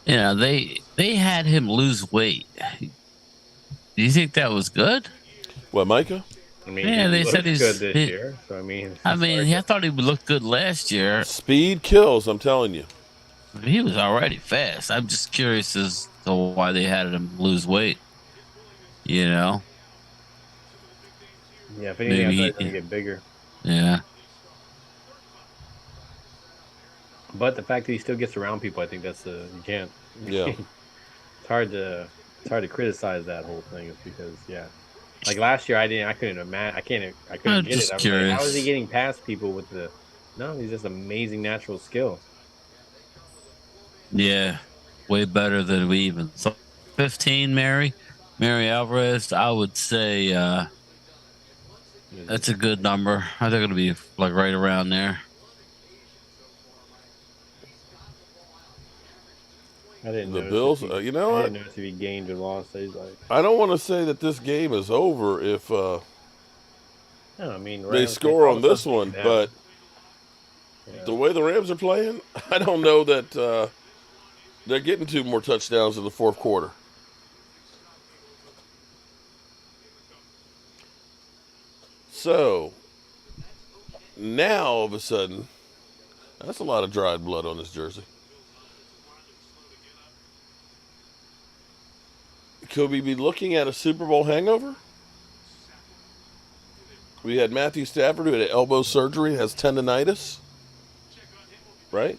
They had him lose weight. Do you think that was good? What, Micah? I mean, he Yeah, they said looks good he's. this year. So, I mean, I it's hard mean, to. I thought he would look good last year. Speed kills, I'm telling you. He was already fast. I'm just curious as to why they had him lose weight. You know, Yeah, if anything, I thought he maybe was going to get bigger. yeah. But the fact that he still gets around people, I think that's you can't. Yeah. It's hard to criticize that whole thing. Is because like last year I couldn't imagine I couldn't I'm get it. just I was like, how is he curious. getting past people with the? No, he's just amazing natural skill. Yeah, way better than we even thought. 15, Mary Alvarez. I would say that's a good number. I think it'll be like right around there. I didn't The notice if Bills, he. you know I what? didn't notice if he gained or lost. So he's like, I don't want to say that this game is over if no, I mean, they Rams can score all on the stuff this one, can but happen. Yeah. the way the Rams are playing, I don't know that they're getting 2 more touchdowns in the fourth quarter. So now all of a sudden, that's a lot of dried blood on this jersey. Could we be looking at a Super Bowl hangover? We had Matthew Stafford who had elbow surgery, has tendonitis, right?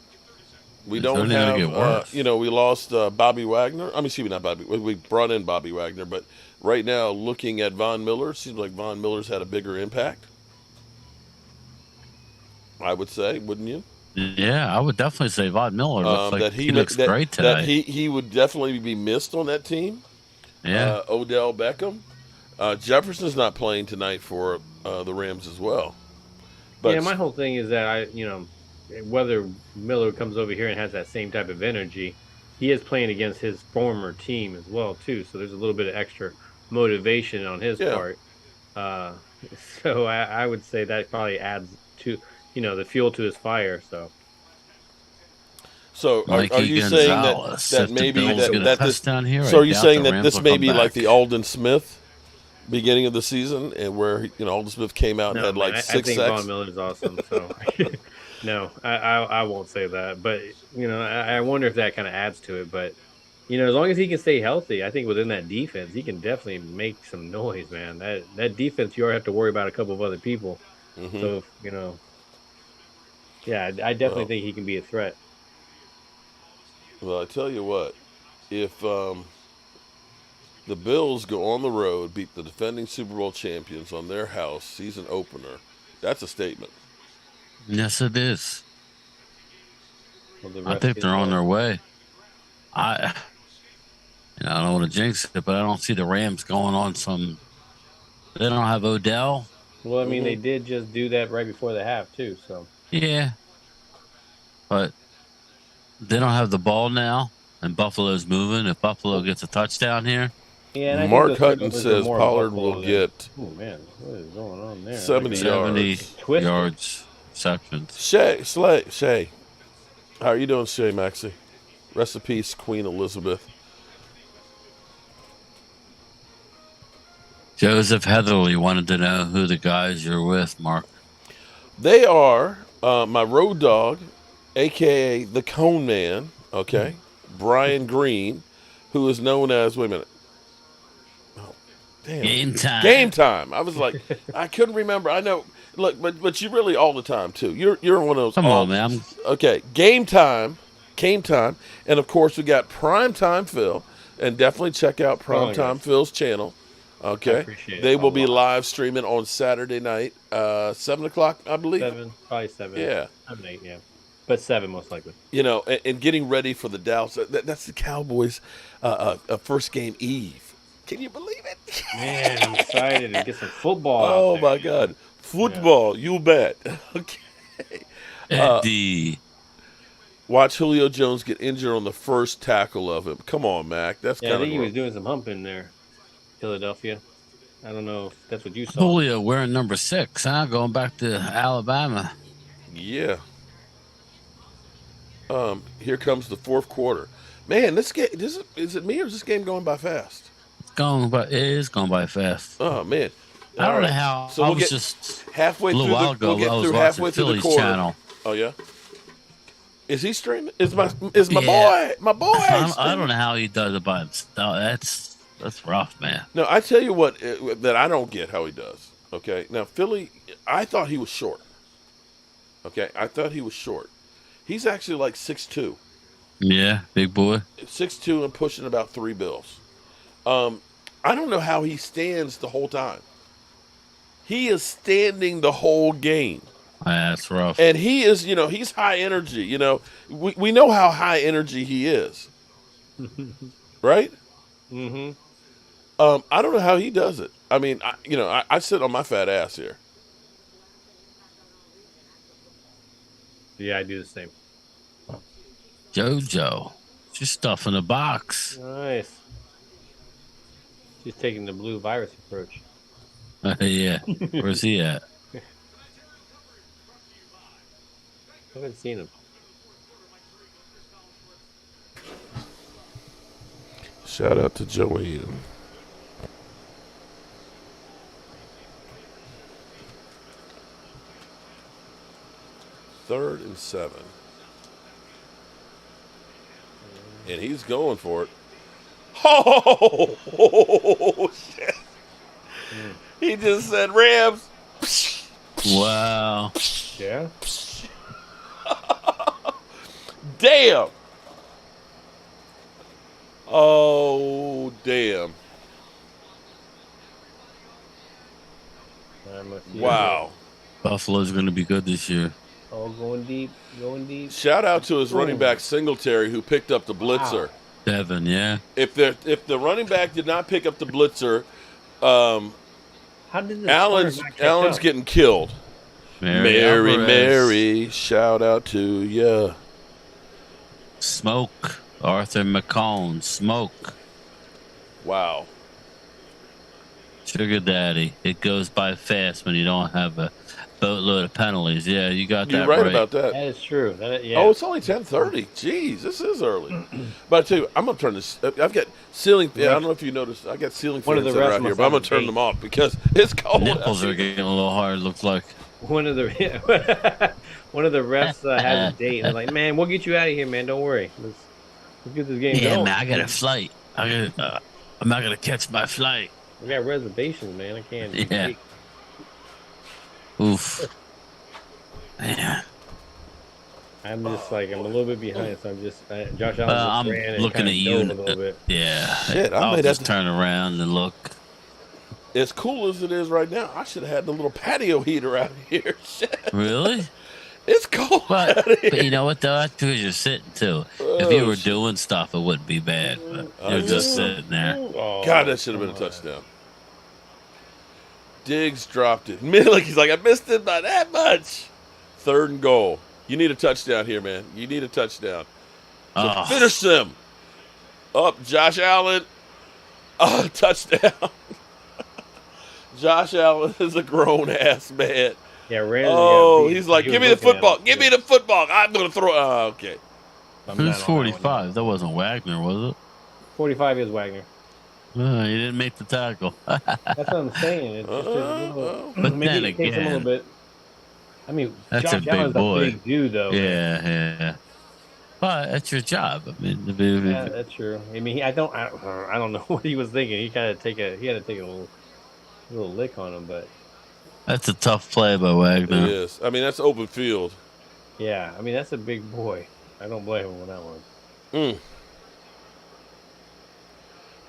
We It's don't only going to have, get worse. we lost Bobby Wagner. I mean, excuse me, not Bobby. We brought in Bobby Wagner, but right now, looking at Von Miller, seems like Von Miller's had a bigger impact. I would say, wouldn't you? Yeah, I would definitely say Von Miller looks like That he looks great that today. he would definitely be missed on that team. Yeah, Odell Beckham, Jefferson's not playing tonight for the Rams as well. Yeah, But my whole thing is that whether Miller comes over here and has that same type of energy, he is playing against his former team as well too. So there's a little bit of extra motivation on his yeah, part. Uh, so I would say that probably adds to the fuel to his fire. So so are Mikey you saying that Gonzalez. that If the maybe Bills get a that this? touchdown here, So I are you doubt saying the that Rams this will may come be like the back. Alden Smith beginning of the season, and where Alden Smith came out and no, had man, like I 6 think Von sacks? Miller's awesome. So no, I won't say that. But I wonder if that kind of adds to it. But as long as he can stay healthy, I think within that defense, he can definitely make some noise, man. That defense, you already have to worry about a couple of other people. Hmm. So, yeah, I definitely Well, think he can be a threat. well, I tell you what, if The Bills go on the road, beat the defending Super Bowl champions on their house, season opener. That's a statement. Yes, it is. Well, the I refs think get they're on their involved. way. I, I don't want to jinx it, but I don't see the Rams going on some. They don't have Odell. Well, I mean, they Mm-hmm. did just do that right before the half too. So Yeah, but they don't have the ball now, and Buffalo's moving. If Buffalo gets a touchdown here, yeah, and I think Mark those Hutton turnovers were says more Pollard will Buffalo than. get Oh man, what is going on there? Like 70 they 70 yards. twisted. yards, receptions. Shay. How are you doing, Shay Maxey? Rest in peace, Queen Elizabeth. Joseph Heatherly wanted to know who the guys you're with, Mark. They are my road dog, a.k.a. the Cone Man, okay? Brian Green, who is known as, wait a minute. Oh, damn. Game time. Game time. I was like, I couldn't remember. I know. Look, but you really all the time, too. You're one of those. Come on, man. Okay, game time. And, of course, we got Primetime Phil. And definitely check out Primetime Phil's channel. Okay, I appreciate they it will a be lot. live streaming on Saturday night, 7 o'clock, I believe. 7, probably 7. Yeah. 7, 8, yeah. But 7 most likely. You know, and getting ready for the Dallas. That's the Cowboys' first game eve. Can you believe it? Man, I'm excited to get some football out Oh there. my God, football! You bet. Okay. Eddie. Watch Julio Jones get injured on the first tackle of him. Come on, Mac. That's Yeah, I kind think he was of doing some humping there, Philadelphia. I don't know if that's what you saw. Julio wearing number 6, huh? Going back to Alabama. yeah. Here comes the fourth quarter. Man, this game. Is it me or is this game going by fast? It is going by fast. Oh man. I All don't know right. how. So I we'll was get just halfway a little through while the. We'll ago. get I was through watching halfway through the Phillies quarter. channel. Oh yeah. Is he streaming? Is my Yeah. boy? My boy. I don't know how he does it by himself. That's rough, man. No, I tell you what that I don't get how he does. Okay, now Philly, I thought he was short. Okay, I thought he was short. He's actually like 6'2". Yeah, big boy. 6'2" and pushing about 3 bills. I don't know how he stands the whole time. He is standing the whole game. That's rough. And he is, he's high energy. We know how high energy he is. Right? Mm-hmm. I don't know how he does it. I mean, I sit on my fat ass here. Yeah, I do the same. JoJo, just stuff in the box. Nice. She's taking the blue virus approach. Yeah, where's he at? I haven't seen him. Shout out to Joanne. Third and 7. And he's going for it. Oh, shit. He just said Rams. Wow. Yeah. Damn. Oh, damn. Wow. Buffalo's going to be good this year. Oh, going deep. Shout out to his running back Singletary who picked up the blitzer. Wow. Devin, yeah. If the running back did not pick up the blitzer, How did the Allen's getting killed. Mary, shout out to ya. Smoke. Arthur McCone. Smoke. Wow. Sugar Daddy. It goes by fast when you don't have a boatload of penalties. Yeah, you got that You're right about that. That is true. Yeah. Oh, it's only 10:30. Jeez, this is early. But I tell you, I'm gonna turn this. I've got ceiling. Yeah, I don't know if you noticed. I got ceiling fans that are out here, but I'm gonna turn them off because it's cold. Nipples are getting a little hard. Looks like one of the refs has a date. And they're like, man, we'll get you out of here, man. Don't worry. Let's get this game yeah, going. man. I got a flight. I'm not gonna catch my flight. We got reservations, man. I can't. Yeah. Oof. Man. I'm just like I'm a little bit behind, so I'm just Josh Allen Well, just I'm ran and looking kind at of you. dove a little bit. Yeah, Shit, I I'll might have just to. turn around and look. As cool as it is right now, I should have had the little patio heater out here. Shit, Really? it's cold But out but you here. know what though? That's because you're sitting too. If you Oh were shit! doing stuff, it wouldn't be bad. But I you're just know. sitting there. God, Oh, that should have come been a on. touchdown. Diggs dropped it. Like he's like, I missed it by that much. 3rd and goal. You need a touchdown here, man. You need a touchdown to Oh, finish them. Up, Josh Allen. Touchdown. Josh Allen is a grown ass man. Yeah, Ramsey got Oh, beat. he's But like, he give was me the looking at him. football. Give me the football. I'm gonna throw. Oh, okay. I'm who's not on that one yet. 45? That wasn't Wagner, was it? 45 is Wagner. He didn't make the tackle. That's what I'm saying. It's just a little. Well, But Maybe then it takes him a little again, bit. I mean, that's a Josh big Allen's a boy. big dude, though, man. Yeah, yeah. But that's your job. I mean, Yeah, that's true. I mean, I don't know what he was thinking. He kind of he had to take a little lick on him, but that's a tough play by it Wagner. is. I mean, that's open field. yeah, I mean that's a big boy. I don't blame him on that one. Mm.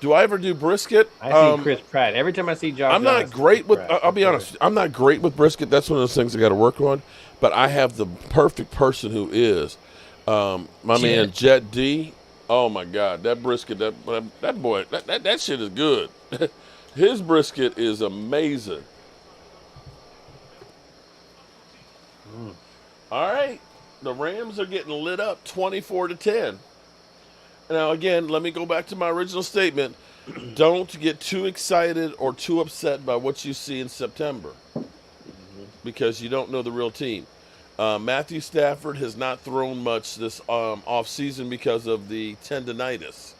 Do I ever do brisket? I see Chris Pratt every time I see Josh. I'm Allen, I not see great Chris with. Pratt. I'll be honest. I'm not great with brisket. That's one of those things I got to work on. But I have the perfect person who is. My man Jet D. Oh my God, that brisket, that boy, that shit is good. His brisket is amazing. Mm. All right, the Rams are getting lit up, 24-10. Now again, let me go back to my original statement. Don't get too excited or too upset by what you see in September because you don't know the real team. Matthew Stafford has not thrown much this off season because of the tendonitis.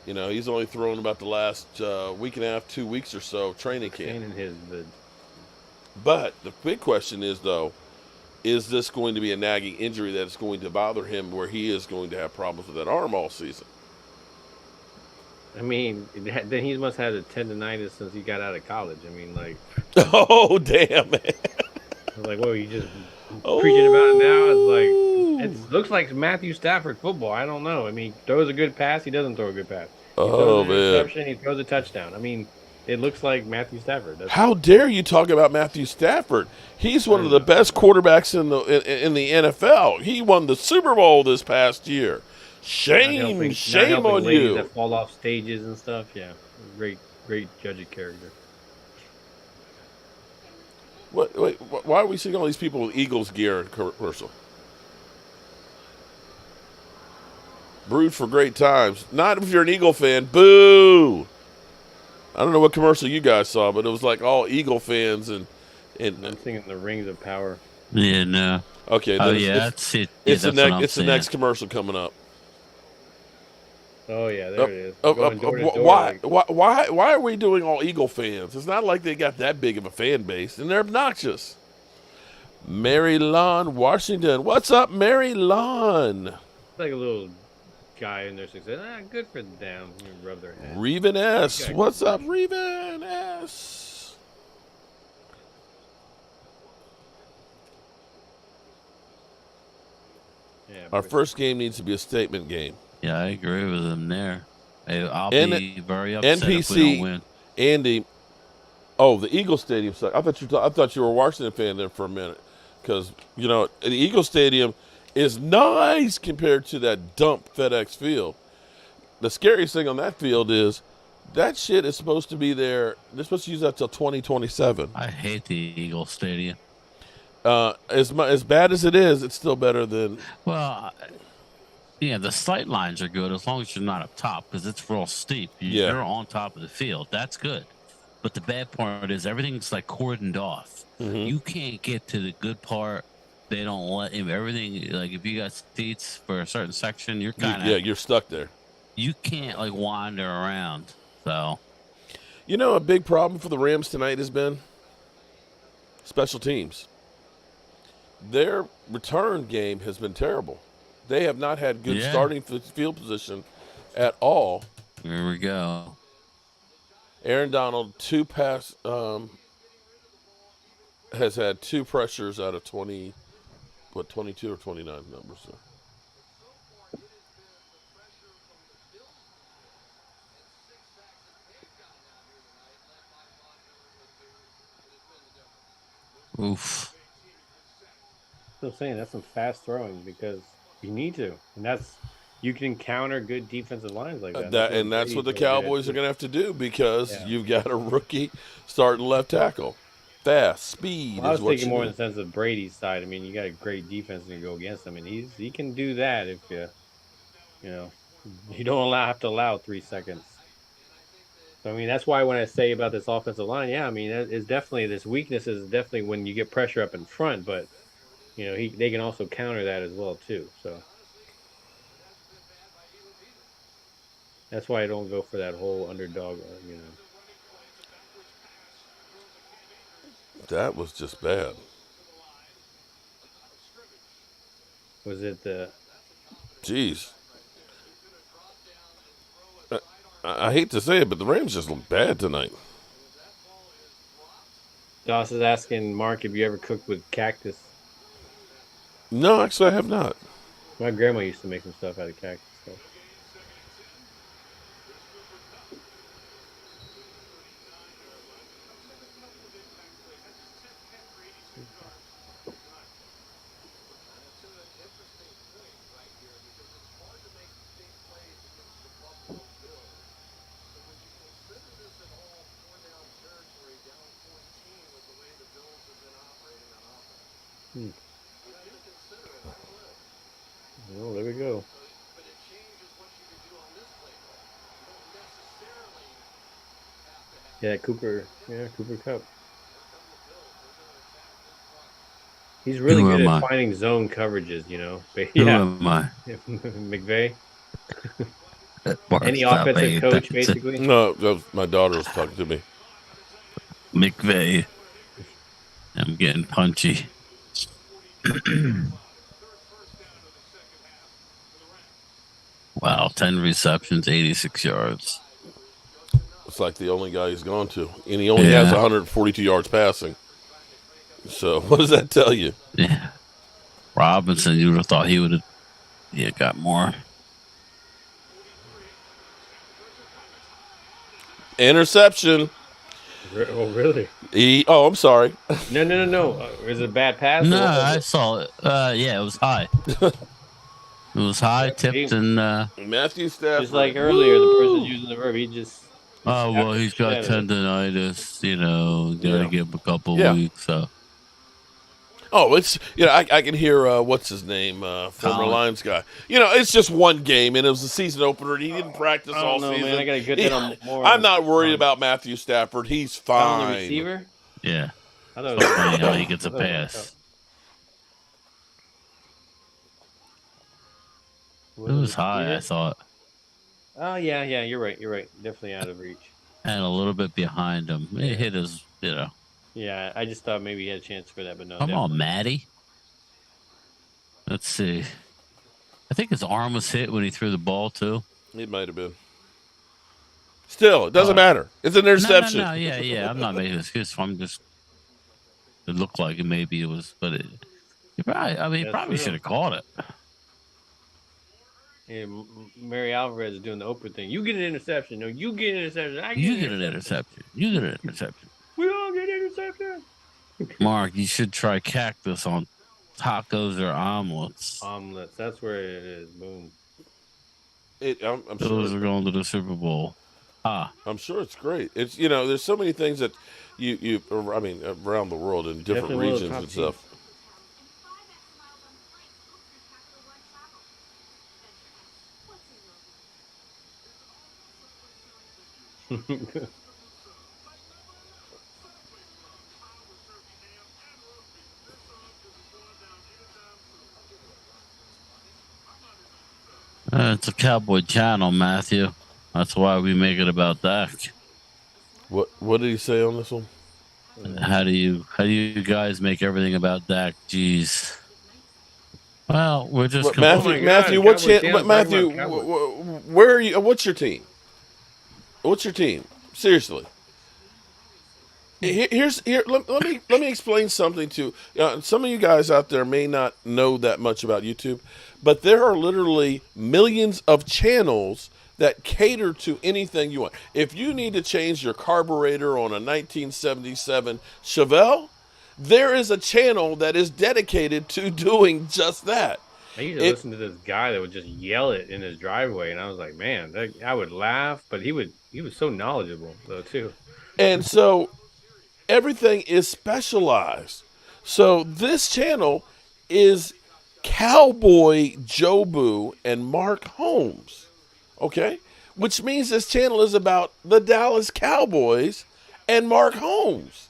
You know, he's only thrown about the last week and a half, 2 weeks or so of training camp. Staying in the But the big question is, though, is this going to be a nagging injury that is going to bother him where he is going to have problems with that arm all season? I mean, then he must have had a tendonitis since he got out of college. I mean, like, Oh, damn, man. like, whoa, you just Oh. preaching about it now? It's like it looks like Matthew Stafford football. I don't know. I mean, he throws a good pass. He doesn't throw a good pass. He throws Oh, an man. interception. He throws a touchdown. I mean, it looks like Matthew Stafford. How dare you talk about Matthew Stafford? He's one of the best quarterbacks in the NFL. He won the Super Bowl this past year. Shame on ladies you. that fall off stages and stuff. Yeah, great judge of character. Wait, why are we seeing all these people with Eagles gear in commercial? Brewed for great times. Not if you're an Eagle fan. Boo! I don't know what commercial you guys saw, but it was like all Eagle fans and I'm singing the Rings of Power. Yeah, no. okay. Oh, Then yeah, that's it. Yeah, it's the that's what I'm next. It's the saying. next commercial coming up. Oh yeah, there it is. Going door to door. Why are we doing all Eagle fans? It's not like they got that big of a fan base, and they're obnoxious. Mary Lon Washington, what's up, Mary Lon? Like a little guy in their success. Good for them. You rub their head. Reven S, what's up, Reven S? Yeah, Our first game needs to be a statement game. Yeah, I agree with him there. I'll be very upset if NPC we don't win. Andy. Oh, the Eagle Stadium sucks. I thought you were a Washington fan there for a minute, because you know the Eagle Stadium is nice compared to that dump FedEx Field. The scariest thing on that field is that shit is supposed to be there. They're supposed to use that till 2027. I hate the Eagle Stadium. As bad as it is, it's still better than. Well, yeah, the sight lines are good as long as you're not up top because it's real steep. Yeah. You're on top of the field. That's good. But the bad part is everything's like cordoned off. You can't get to the good part. They don't let him. Everything, like if you got seats for a certain section, you're kind of You're stuck there. You can't like wander around. So, You know, a big problem for the Rams tonight has been special teams. Their return game has been terrible. They have not had good starting field position at all. here we go. Aaron Donald, has had 2 pressures out of 20, what, 22 or 29 numbers. So. Oof. So I'm saying that's some fast throwing because you need to, and that's you can counter good defensive lines like that. That's what That's what Brady's the really good at Cowboys are too. going to have to do because Yeah. you've got a rookie starting left tackle. Fast, speed Well, I is was what thinking you more in need. the sense of Brady's side. I mean, you got a great defense to go against him, and he can do that if you know you don't have to allow 3 seconds. So I mean, that's why when I say about this offensive line, yeah, I mean, it's definitely this weakness is definitely when you get pressure up in front, but they can also counter that as well too. So that's why I don't go for that whole underdog. That was just bad. Was it the Jeez. I hate to say it, but the Rams just look bad tonight. Doss is asking Mark if you ever cooked with cactus. No, actually, I have not. My grandma used to make some stuff out of cactus stuff. Hmm. Well, there we go. Yeah, Cooper. Yeah, Cooper Cup. He's really Who good am at I? finding zone coverages. But Who yeah, am I? McVay. Any Mark's not offensive paying coach, attention. basically. No, my daughter was talking to me. McVay. I'm getting punchy. Wow, 10 receptions, 86 yards. It's like the only guy he's gone to, and he only has Yeah. 142 yards passing. So what does that tell you? Yeah. Robinson, you would have thought he would have got more. Interception. Oh, really? Oh, I'm sorry. No, no, no, no. Is it a bad pass or No, what was I it? saw it. Yeah, it was high. It was high, tipped, He, and Matthew just like Stafford. earlier, the person Woo! using the verb, he just oh well, snapped the he's shit got out of it. tendonitis. Got to Yeah. give him a couple Yeah. weeks. So Oh, it's I can hear what's his name, former Colin, Lions guy. It's just one game, and it was a season opener, and he didn't practice I all don't know, man. I season. gotta get that on more I'm on not worried on about Matthew Stafford. He's Colin the fine. receiver. yeah, I thought it so was funny how he on. gets I a thought it was on Cup. pass. It Was it was high, I receiver? thought, Oh yeah, yeah. You're right. You're right. Definitely out of reach. and a little bit behind him. It Yeah, hit his. yeah. I just thought maybe he had a chance for that, but no, Come on, definitely. Maddie. Let's see. I think his arm was hit when he threw the ball too. It might have been. Still, it doesn't Uh, matter. It's an no, no, interception. no. Yeah, yeah. I'm not making an excuse. I'm just. It looked like it maybe it was, but he That's probably should true. have caught it. Yeah, Mary Alvarez is doing the Oprah thing. You get an interception. No, you get an interception. I get You an get an interception. interception. You get an interception. We all get interception. Mark, you should try cactus on tacos or omelets. Omelets. That's where it is. Boom. I'm Those sure. are going to the Super Bowl. Ah, I'm sure it's great. It's there's so many things that I mean, around the world in different Definitely one of the regions top and teams. stuff. it's a cowboy channel, Matthew. That's why we make it about Dak. What did he say on this one? How do you guys make everything about Dak? Jeez. Well, we're just Oh my God! Matthew, Cowboy channel talking Matthew? about Cowboys. Where are you? What's your team? What's your team? Seriously. Let me explain something to some of you guys out there may not know that much about YouTube, but there are literally millions of channels that cater to anything you want. If you need to change your carburetor on a 1977 Chevelle, there is a channel that is dedicated to doing just that. I used to It listen to this guy that would just yell it in his driveway, and I was like, man, I would laugh, but he was so knowledgeable though too. and so everything is specialized. So this channel is Cowboy Jobu and Mark Holmes. Okay? Which means this channel is about the Dallas Cowboys and Mark Holmes.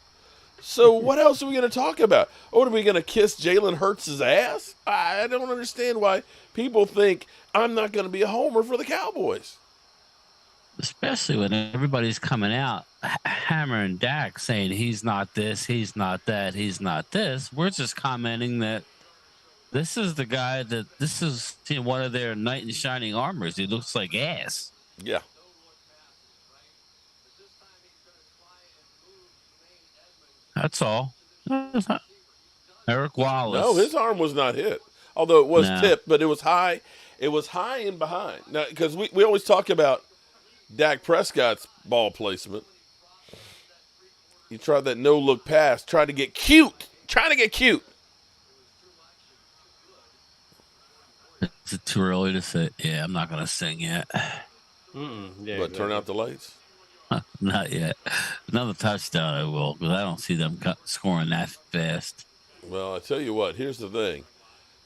So what else are we going to talk about? Or are we going to kiss Jalen Hurts' ass? I don't understand why people think I'm not going to be a homer for the Cowboys. Especially when everybody's coming out hammering Dak, saying he's not this, he's not that, he's not this. We're just commenting that this is the guy that this is one of their knight in shining armors. He looks like ass. Yeah. That's all. Eric Wallace. No, his arm was not hit. Although it was No. tipped, but it was high. It was high and behind. Now, because we always talk about Dak Prescott's ball placement. He tried that no-look pass, tried to get cute. Trying to get cute. Is it too early to say? Yeah, I'm not going to sing yet. Yeah, But turn out the lights. Not yet. Another touchdown, I will, because I don't see them scoring that fast. Well, I tell you what, here's the thing.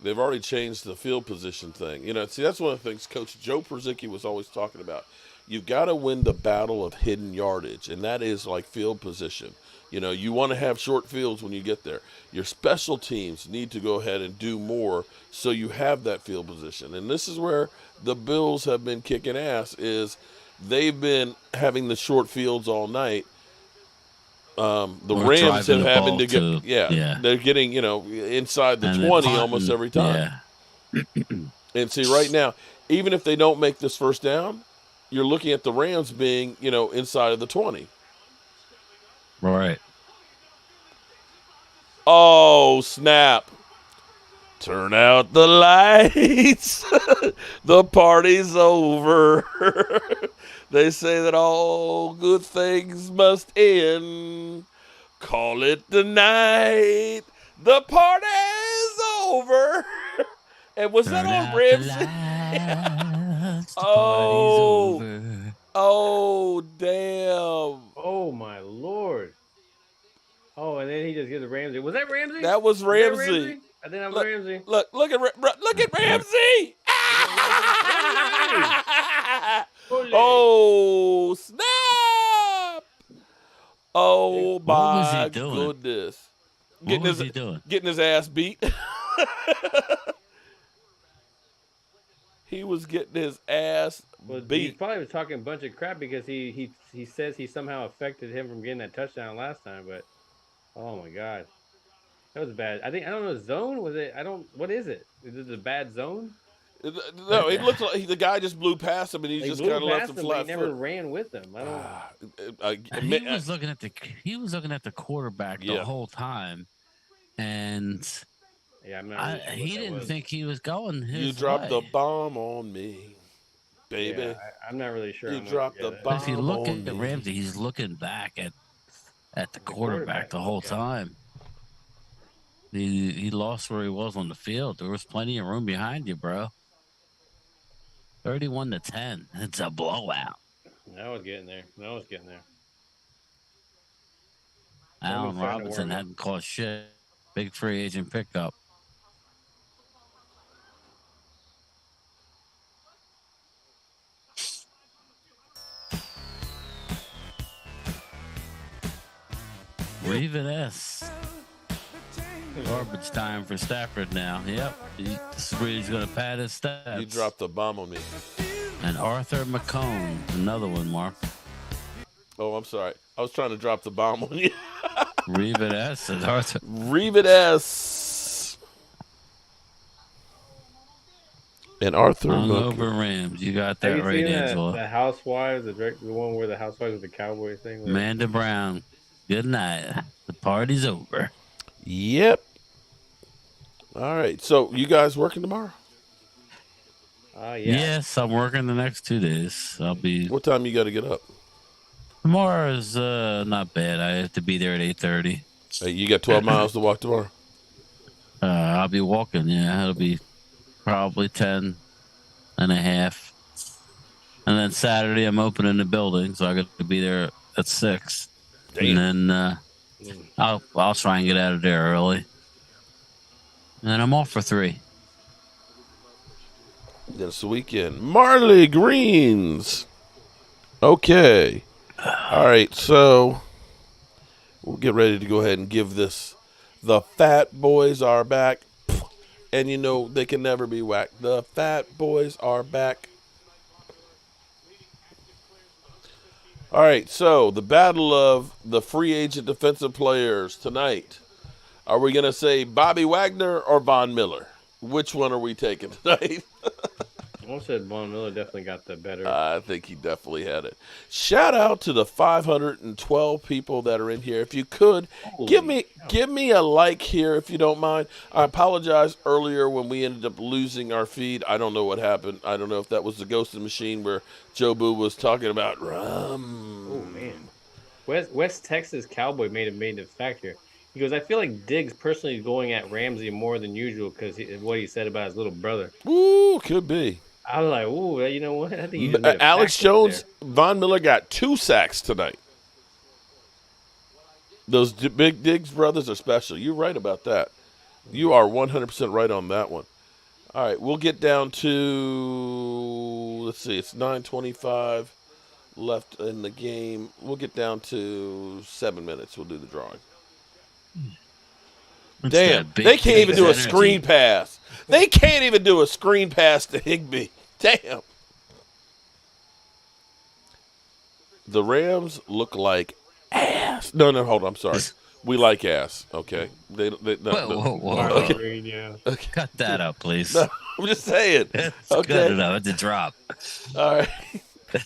They've already changed the field position thing. You know, see, that's one of the things Coach Joe Przicki was always talking about. You've got to win the battle of hidden yardage, and that is like field position. You know, you want to have short fields when you get there. Your special teams need to go ahead and do more so you have that field position. And this is where the Bills have been kicking ass is they've been having the short fields all night. The Rams have having to get they're getting, inside the 20 almost every time. Yeah. And see, right now, even if they don't make this first down, you're looking at the Rams being, inside of the 20. Right. Oh, snap. Turn out the lights. The party's over. They say that all good things must end. Call it the night. The party's over. And was that on Ramsey? Oh, damn. Oh my Lord. Oh, and then he just gives it Ramsey. Was that Ramsey? That was Ramsey. I think that was Ramsey. Look at Ramsey. Oh, snap. Oh, my goodness. What was he doing? Getting his ass beat. He was getting his ass beat. He probably was talking a bunch of crap because he says he somehow affected him from getting that touchdown last time, but oh my God. That was bad. I don't know, zone? Was it? What is it? Is it a bad zone? No, it looked like the guy just blew past him and he just kind of left him flat. He never ran with him. He was looking at the quarterback the whole time, and I'm not really sure he didn't think he was going his You dropped way. the bomb on me, baby. Yeah, I'm not really sure. You dropped the bomb. If you look at Ramsey, he's looking back at the quarterback the whole time. He lost where he was on the field. There was plenty of room behind you, bro. 31-10. It's a blowout. I was getting there. Allen Robinson hadn't caught shit. Big free agent pickup. Reven S. Garbage time for Stafford now. Yep. This is where he's going to pad his stats. You dropped the bomb on me. And Arthur McCone. Another one, Mark. Oh, I'm sorry. I was trying to drop the bomb on you. Reven S. and Arthur. Reven S. And Arthur Hungover Rams. You got that right, Angela. The Housewives, the one where the Housewives with the Cowboy thing. Amanda Brown. Good night. The party's over. Yep. All right. So you guys working tomorrow? Yeah. Yes, I'm working the next 2 days. I'll be What time you got to get up? tomorrow is not bad. I have to be there at 8:30. Hey, you got 12 miles to walk tomorrow. I'll be walking. Yeah, it'll be probably 10 and a half. And then Saturday, I'm opening the building, so I got to be there at 6. Damn. And then I'll try and get out of there early. And then I'm off for 3. This weekend. Marley Greens. Okay. All right. So we'll get ready to go ahead and give this. The Fat Boys are back. And you know they can never be whacked. The Fat Boys are back. All right, so the battle of the free agent defensive players tonight. Are we going to say Bobby Wagner or Von Miller? Which one are we taking tonight? I almost said Von Miller definitely got the better. I think he definitely had it. Shout out to the 512 people that are in here. If you could, give me a like here if you don't mind. I apologize earlier when we ended up losing our feed. I don't know what happened. I don't know if that was the ghost of the machine where Joe Boo was talking about rum. Oh man, West Texas Cowboy made a fact here. He goes, I feel like Diggs personally is going at Ramsey more than usual because what he said about his little brother. Ooh, could be. I was like, ooh, you know what? I think he just made a Alex fact Jones, there. Von Miller got 2 sacks tonight. Those big Diggs brothers are special. You're right about that. You are 100% right on that one. All right, we'll get down to, let's see, it's 9:25 left in the game. We'll get down to 7 minutes. We'll do the drawing. It's Damn, that big they can't even do a energy. screen pass. They can't even do a screen pass to Higbee. Damn. The Rams look like ass. No, hold on. I'm sorry. We like ass. Okay. No, Whoa. Okay. Yeah. Okay. Cut that up, please. No, I'm just saying. It's Okay. good enough. It's a drop. All right.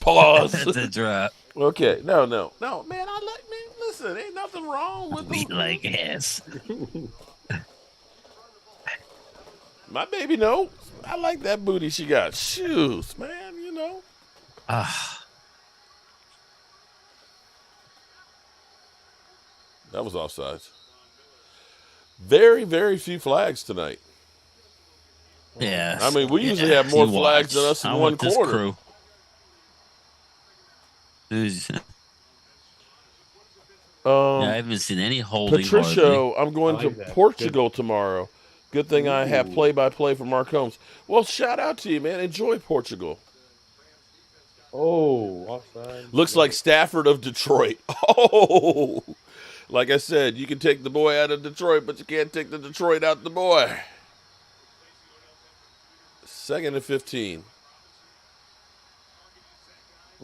Pause. It's a drop. Okay. No, man. Listen, ain't nothing wrong with We them. like ass. My baby, no. I like that booty she got. Shoes, man. You know. That was offsides. Very, very few flags tonight. Yeah. I mean, we usually have more You flags than watch. us in I one want this quarter. crew. Who's- I haven't seen any holding. Patricio, I'm going I to like that. Portugal tomorrow. Good thing I have Ooh. play-by-play for Mark Holmes. Well, shout out to you, man. Enjoy Portugal. Oh, offside. Looks like Stafford of Detroit. Oh, like I said, you can take the boy out of Detroit, but you can't take the Detroit out the boy. 2nd and 15.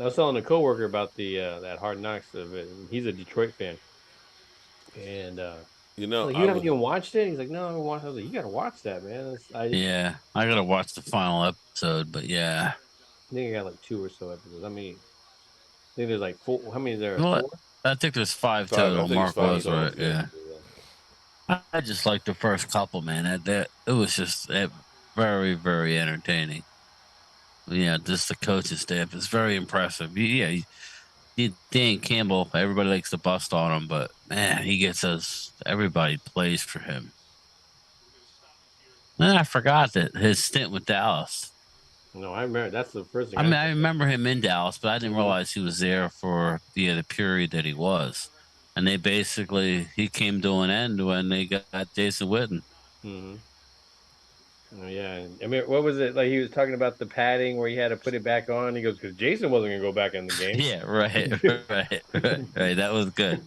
I was telling a coworker about the that Hard Knocks of it. He's a Detroit fan, and You know, like, you haven't even watched it. He's like, no, I haven't watched it. I was like, you gotta watch that, man. Yeah, I gotta watch the final episode, but yeah. I think I got like 2 or so episodes. I mean, I think there's like 4. How many is there? Well, 4? I think there's 5 I total. think it's Mark 5 was total, right. Yeah. I just like the first couple, man. That it was just very, very entertaining. Yeah, just the coaching staff is very impressive. Yeah, Dan Campbell, everybody likes to bust on him, but man, he gets us. Everybody plays for him. And I forgot that his stint with Dallas. No, I remember. That's the first thing. I mean, I remember him in Dallas, but I didn't realize he was there for the period that he was. And he came to an end when they got Jason Witten. Mm-hmm. Oh, yeah. I mean, what was it? Like he was talking about the padding where he had to put it back on. He goes, because Jason wasn't going to go back in the game. Yeah, right. That was good.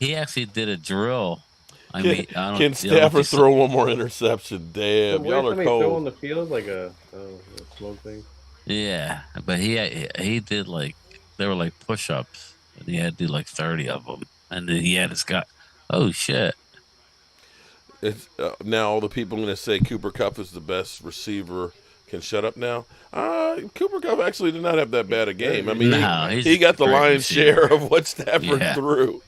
He actually did a drill. I mean, can Stafford throw one more interception? Damn, y'all are cold. Throw on the field like a smoke thing. Yeah, but he did they were like push-ups, and he had to do like 30 of them, and then he had his guy. Oh shit! It's, now all the people are going to say Cooper Kupp is the best receiver can shut up now. Cooper Kupp actually did not have that bad a game. I mean, No, he's he got a the great lion's share receiver. of what Stafford Yeah. threw.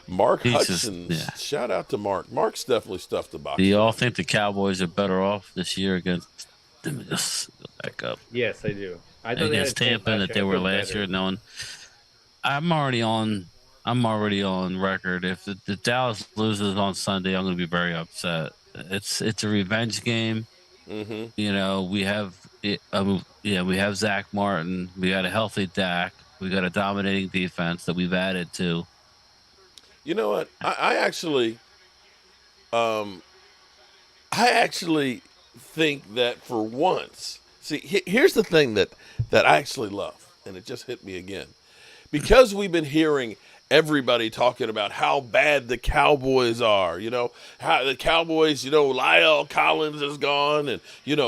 Mark He's just Hutchins, shout out to Mark. Mark's definitely stuffed the box. Do you all think the Cowboys are better off this year against? Let me just go back up Yes, I do. I thought they had a against chance Tampa last that year. they I were feel last year. better. Knowing I'm already on. I'm already on record. If the Dallas loses on Sunday, I'm going to be very upset. It's a revenge game. Mm-hmm. You know, we have we have Zach Martin. We got a healthy Dak. We got a dominating defense that we've added to. You know what? Um, I actually think that for once, see, here's the thing that I actually love, and it just hit me again, because we've been hearing everybody talking about how bad the Cowboys are. You know, how the Cowboys, Lyle Collins is gone, and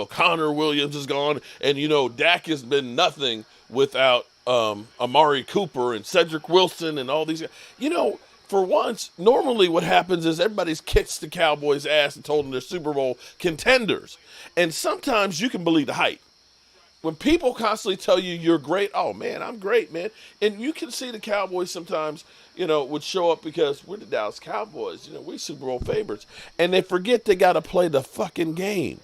Connor Williams is gone, and Dak has been nothing without Amari Cooper and Cedric Wilson and all these guys. For once, normally what happens is everybody's kicks the Cowboys' ass and told them they're Super Bowl contenders. And sometimes you can believe the hype. When people constantly tell you you're great, oh man, I'm great, man. And you can see the Cowboys sometimes, would show up because we're the Dallas Cowboys, we're Super Bowl favorites. And they forget they got to play the fucking game.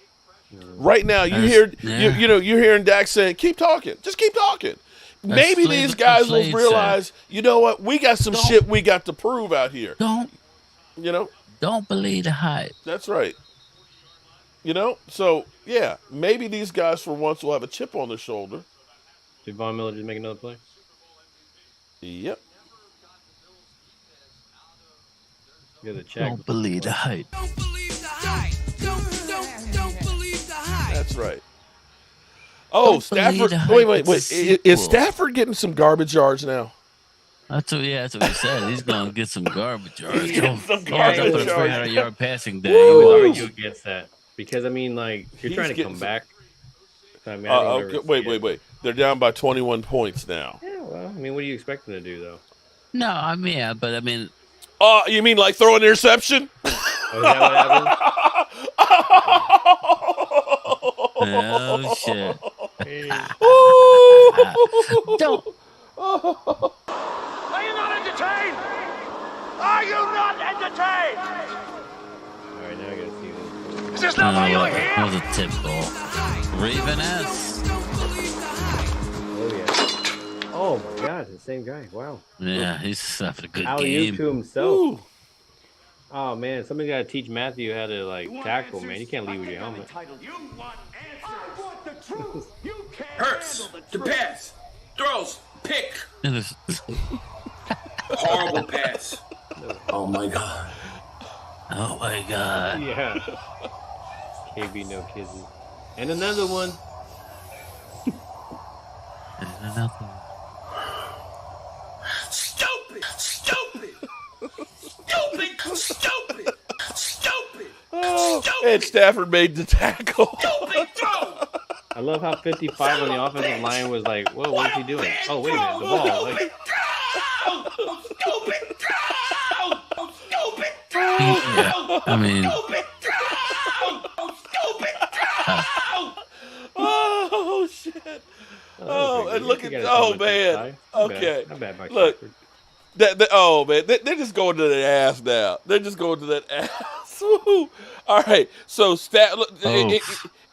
Right now, you're hearing Dak saying, keep talking, just keep talking. Maybe these guys will realize, you know what, we got some shit we got to prove out here. Don't believe the hype. That's right. So yeah, maybe these guys for once will have a chip on their shoulder. Did Von Miller just make another play? Yep. Don't believe the hype. Don't believe the hype. Don't believe the hype. That's right. Oh, Stafford. Wait. Is Stafford getting some garbage yards now? That's what he said. He's going to get some garbage yards. Some Up a garbage 300-yard passing day. I would argue against that because I mean, like, if you're trying to come back. I mean, okay, wait. They're down by 21 points now. Yeah, well, I mean, what do you expect them to do, though? No, I mean, yeah, but I mean. You mean like throw an interception? Oh, is that what happened? Oh shit! Hey. Don't. Are you not entertained? Are you not entertained? All right, now I gotta see this. Is this not why you're here? That was a typical Raven-esque. Oh yeah. Oh my God, it's the same guy. Wow. Yeah, he's having a good Alley-oop game. to himself. Ooh. Oh man, somebody got to teach Matthew how to tackle. Man, you can't leave with your helmet. You want answers. I want the truth. You can't Hurts. handle The the truth. pass. Throws. Pick. It is- Horrible pass. Oh my god. Oh my god! Yeah. KB no kisses. And another one. And another one. Stupid. Stupid. Stupid. Stupid. Stupid. Oh, Stupid. and Stafford made the tackle. Stupid throw. I love how 55 on the offensive line was like, whoa, what is he doing? Oh, wait a minute, the ball. Like, Stupid throw. Stupid throw. Yeah, I mean, Stupid throw. Stupid throw. Oh shit. Oh, and look at man. Not Okay. bad. Not bad, Mike Look. Stafford. Oh man, they're just going to that ass now. They're just going to that ass. Woo. All right, so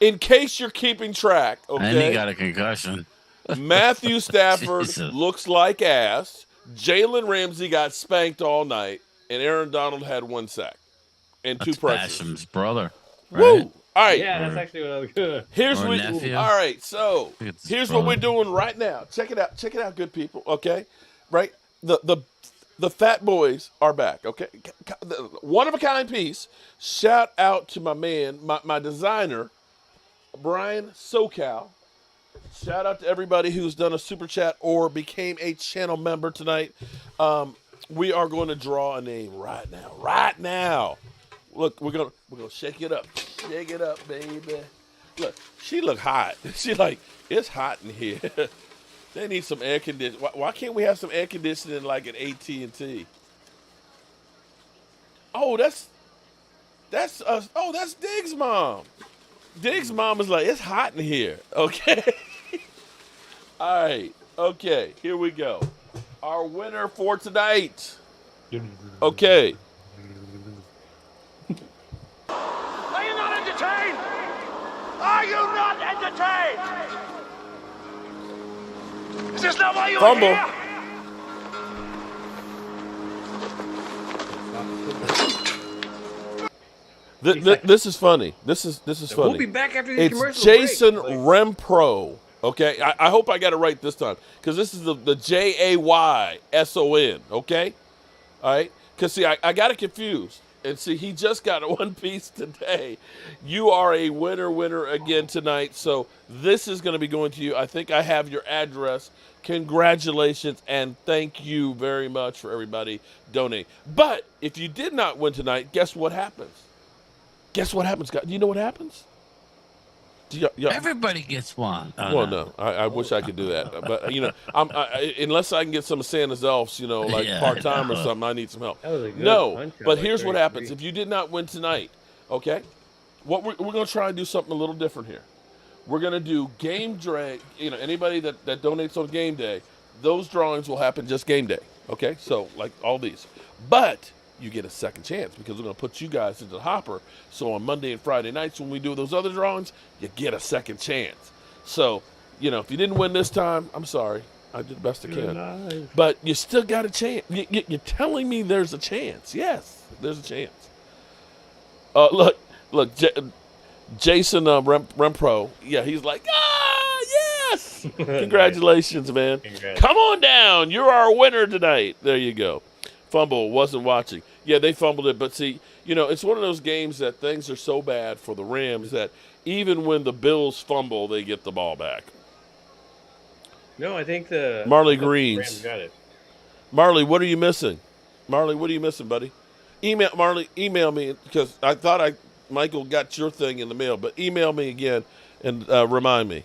in case you're keeping track, okay. and he got a concussion. Matthew Stafford Jesus. looks like ass. Jalen Ramsey got spanked all night, and Aaron Donald had 1 sack and 2 That's pressures. Basham's brother. Woo! Right? All right, Yeah, that's actually what I was gonna. here's Or what. nephew. All right, so It's here's what we're brother. doing right now. Check it out. Check it out, good people. Okay, right? The Fat Boys are back. Okay, one of a kind piece. Shout out to my man, my designer, Brian SoCal. Shout out to everybody who's done a super chat or became a channel member tonight. We are going to draw a name right now. Right now. Look, we're gonna shake it up. Shake it up, baby. Look, she look hot. She like, it's hot in here. They need some air conditioning. Why can't we have some air conditioning like at AT&T? Oh, that's Diggs' mom. Dig's mom is like, it's hot in here. Okay. All right. Okay. Here we go. Our winner for tonight. Okay. Are you not entertained? Are you not entertained? Is this not why you are Fumble. here? This is funny. This is funny. We'll be back after these It's commercial Jason breaks. Like, Rempro. Okay, I hope I got it right this time because this is the JAYSON. Okay, all right. Because see, I got it confused, and see, he just got a one piece today. You are a winner again tonight. So this is going to be going to you. I think I have your address. Congratulations and thank you very much for everybody donating. But if you did not win tonight, guess what happens? Guess what happens, guys? Do you know what happens? Everybody gets one. Oh, Well, no, I wish I could do that, but unless I can get some of Santa's elves, like Yeah, part time or no. something, I need some help. that was a good No, punch out, but like here's what 33. happens: if you did not win tonight, okay, what we're going to try and do something a little different here. We're going to do game drag. Anybody that donates on game day, those drawings will happen just game day. Okay, so like all these, but you get a second chance because we're going to put you guys into the hopper. So on Monday and Friday nights when we do those other drawings, you get a second chance. So, if you didn't win this time, I'm sorry. I did the best I can. Nice. But you still got a chance. You're telling me there's a chance. Yes, there's a chance. Look, Jason Rempro. Yeah, he's like, yes! Congratulations, man. Congrats. Come on down. You're our winner tonight. There you go. Fumble, wasn't watching. Yeah, they fumbled it, but see, it's one of those games that things are so bad for the Rams that even when the Bills fumble, they get the ball back. No, I think Marley the Greens. Rams got it. Marley, what are you missing? Marley, what are you missing, buddy? Email me because I thought Michael got your thing in the mail, but email me again and remind me.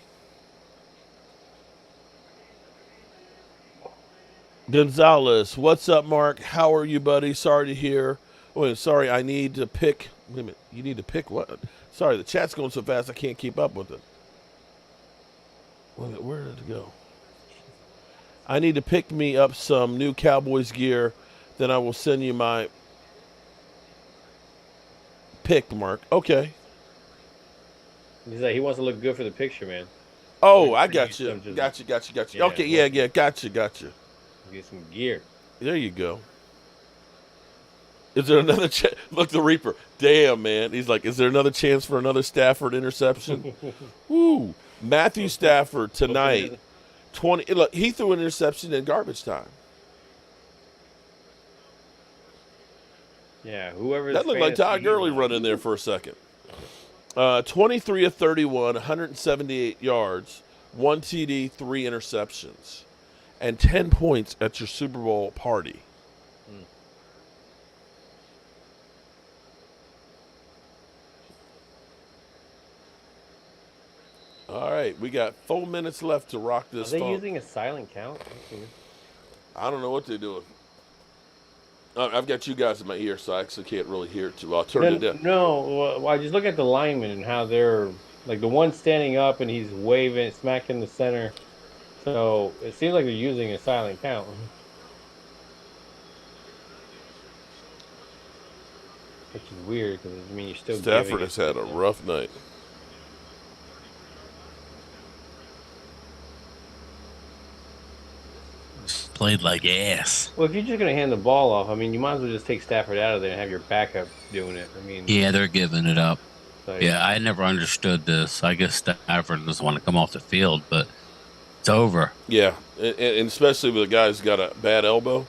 Gonzalez, what's up, Mark? How are you, buddy? Sorry to hear. Wait, sorry, I need to pick. Wait a minute, you need to pick what? Sorry, the chat's going so fast I can't keep up with it. Wait, where did it go? I need to pick me up some new Cowboys gear. Then I will send you my pick, Mark. Okay. He's like, he wants to look good for the picture, man. Oh, Like, I got you. some just- Got you. Yeah, Okay, yeah. Got you. Get some gear. There you go. Is there another chance? Look, the Reaper. Damn, man. He's like, is there another chance for another Stafford interception? Woo. Matthew Stafford tonight. 20. Look, he threw an interception in garbage time. Yeah, whoever. That looked like Todd Gurley running there for a second. 23 of 31, 178 yards, 1 TD, 3 interceptions, and 10 points at your Super Bowl party. All right, we got 4 minutes left to rock this Are they phone. using a silent count? I don't know what they're doing. I've got you guys in my ear, so I actually can't really hear it too well. I'll turn it down. No, well, I just look at the linemen and how they're like the one standing up and he's waving, smack in the center. So it seems like they're using a silent count. Which is weird because you're still. Stafford has had a rough night. Played like ass. Well, if you're just gonna hand the ball off, you might as well just take Stafford out of there and have your backup doing it. Yeah, they're giving it up. Like, Yeah, I never understood this. I guess Stafford doesn't want to come off the field, but it's over. Yeah, and especially with a guy who's got a bad elbow.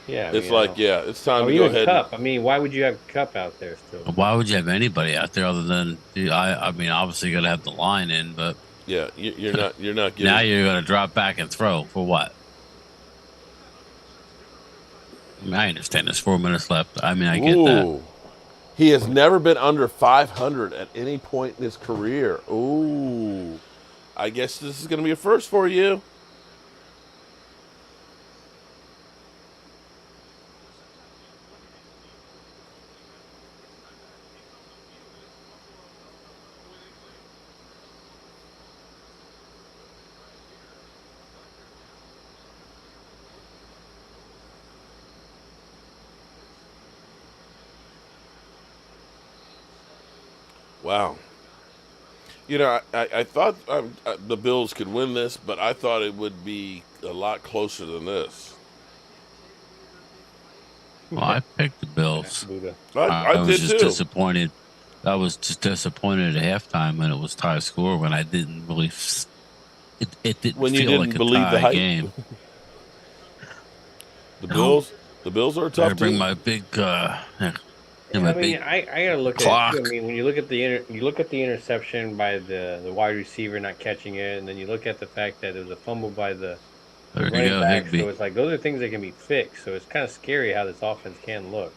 yeah. It's it's time to go even ahead. Cup. Why would you have Cup out there still? Why would you have anybody out there other than obviously you got to have the line in, but Yeah, you're not getting. now you're going to drop back and throw for what? I understand there's 4 minutes left. I get that. He has never been under 500 at any point in his career. Ooh, I guess this is going to be a first for you. Wow. You know, I thought the Bills could win this, but I thought it would be a lot closer than this. Well, I picked the Bills. Buddha. I I was did just too. disappointed. I was just disappointed at halftime when it was tie score when I didn't really. It didn't When you feel didn't like a believe the tie hype, game. the No, Bills, the Bills are a I gotta tough bring team. my big, Yeah, my I mean, big I gotta look at it too. I clock. mean, when you look at you look at the interception by the wide receiver not catching it, and then you look at the fact that there was a fumble by the There you running go, back. So Higby. it's like those are things that can be fixed. So it's kind of scary how this offense can look.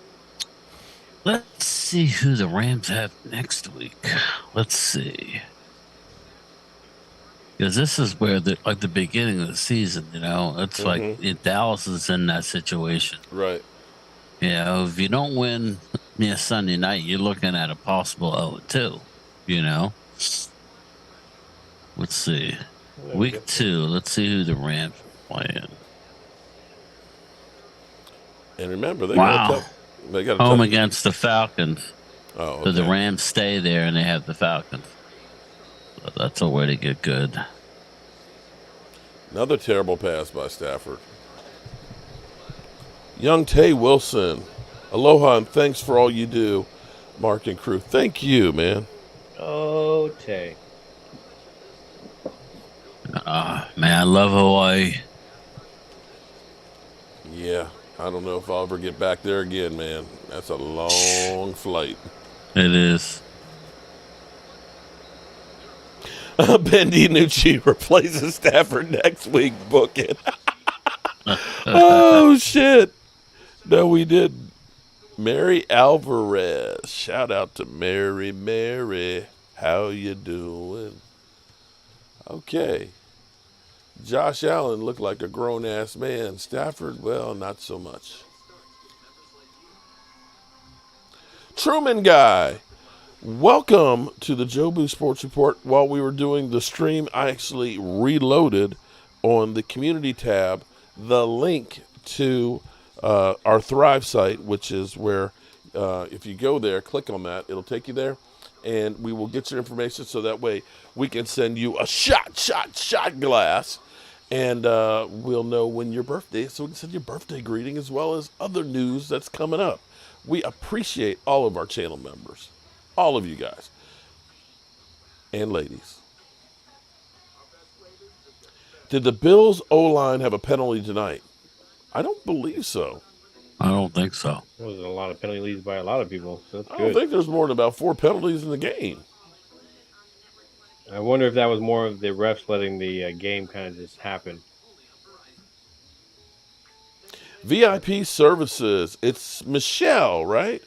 Let's see who the Rams have next week. Let's see. Because this is where like the beginning of the season, it's like Dallas is in that situation. Right. If you don't win Sunday night, you're looking at a possible 0-2. Let's see. Week 2, let's see who the Rams are playing. And remember, they Wow. got a Home tough. against the Falcons. Oh, So the okay. Rams stay there and they have the Falcons. So that's a way to get good. Another terrible pass by Stafford. Young Tay Wilson. Aloha and thanks for all you do, Mark and crew. Thank you, man. Oh, Tay. Man, I love Hawaii. Yeah, I don't know if I'll ever get back there again, man. That's a long flight. It is. Ben DiNucci replaces Stafford next week. Book it. Oh, shit. No, we did. Mary Alvarez. Shout out to Mary. How you doing? Okay. Josh Allen looked like a grown-ass man. Stafford, well, not so much. Truman Guy. Welcome to the Jobu Sports Report. While we were doing the stream, I actually reloaded on the community tab the link to our Thrive site, which is where if you go there, click on that, it'll take you there, and we will get your information so that way we can send you a shot glass, and we'll know when your birthday is so we can send you a birthday greeting as well as other news that's coming up. We appreciate all of our channel members. All of you guys and ladies. Did the Bills O-line have a penalty tonight? I don't believe so. I don't think so. There was a lot of penalty leads by a lot of people. So that's I good. don't think there's more than about 4 penalties in the game. I wonder if that was more of the refs letting the game kind of just happen. VIP services. It's Michelle, right?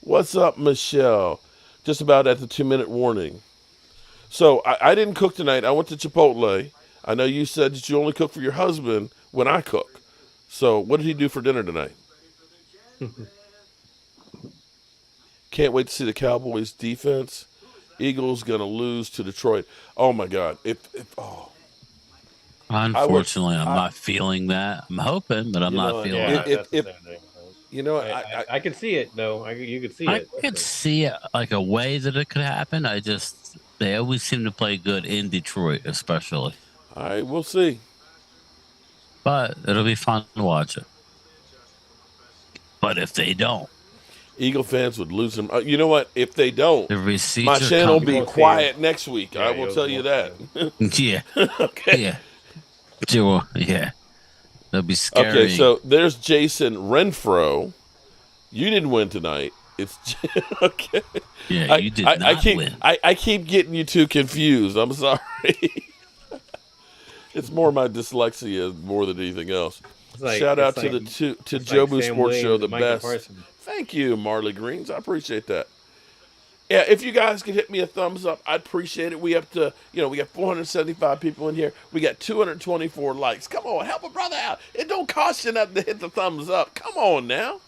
What's up, Michelle? Just about at the 2-minute warning. So I didn't cook tonight. I went to Chipotle. I know you said that you only cook for your husband when I cook. So what did he do for dinner tonight? Can't wait to see the Cowboys defense. Eagles gonna lose to Detroit. Oh my God! Unfortunately, I'm not feeling that. I'm hoping, but I'm not feeling Yeah, it. that's the same thing. You know, I can see it though. You could see I it. could see it like a way that it could happen. They always seem to play good in Detroit, especially. all right, we'll see. But it'll be fun to watch it. But if they don't, Eagle fans would lose them. You know what? If they don't, the receipts my are channel will coming. be quiet next week. Yeah, I will tell you that. Yeah, Okay. yeah, sure, yeah. They'll be scary. Okay, so there's Jason Renfro. You didn't win tonight. It's okay. Yeah, you did not win. I keep getting you two confused. I'm sorry. It's more my dyslexia more than anything else. Shout out to Jobu Sports Show, the best. Parsons. Thank you, Marley Greens. I appreciate that. Yeah, if you guys could hit me a thumbs up, I'd appreciate it. We got 475 people in here. We got 224 likes. Come on, help a brother out. It don't cost you nothing to hit the thumbs up. Come on now.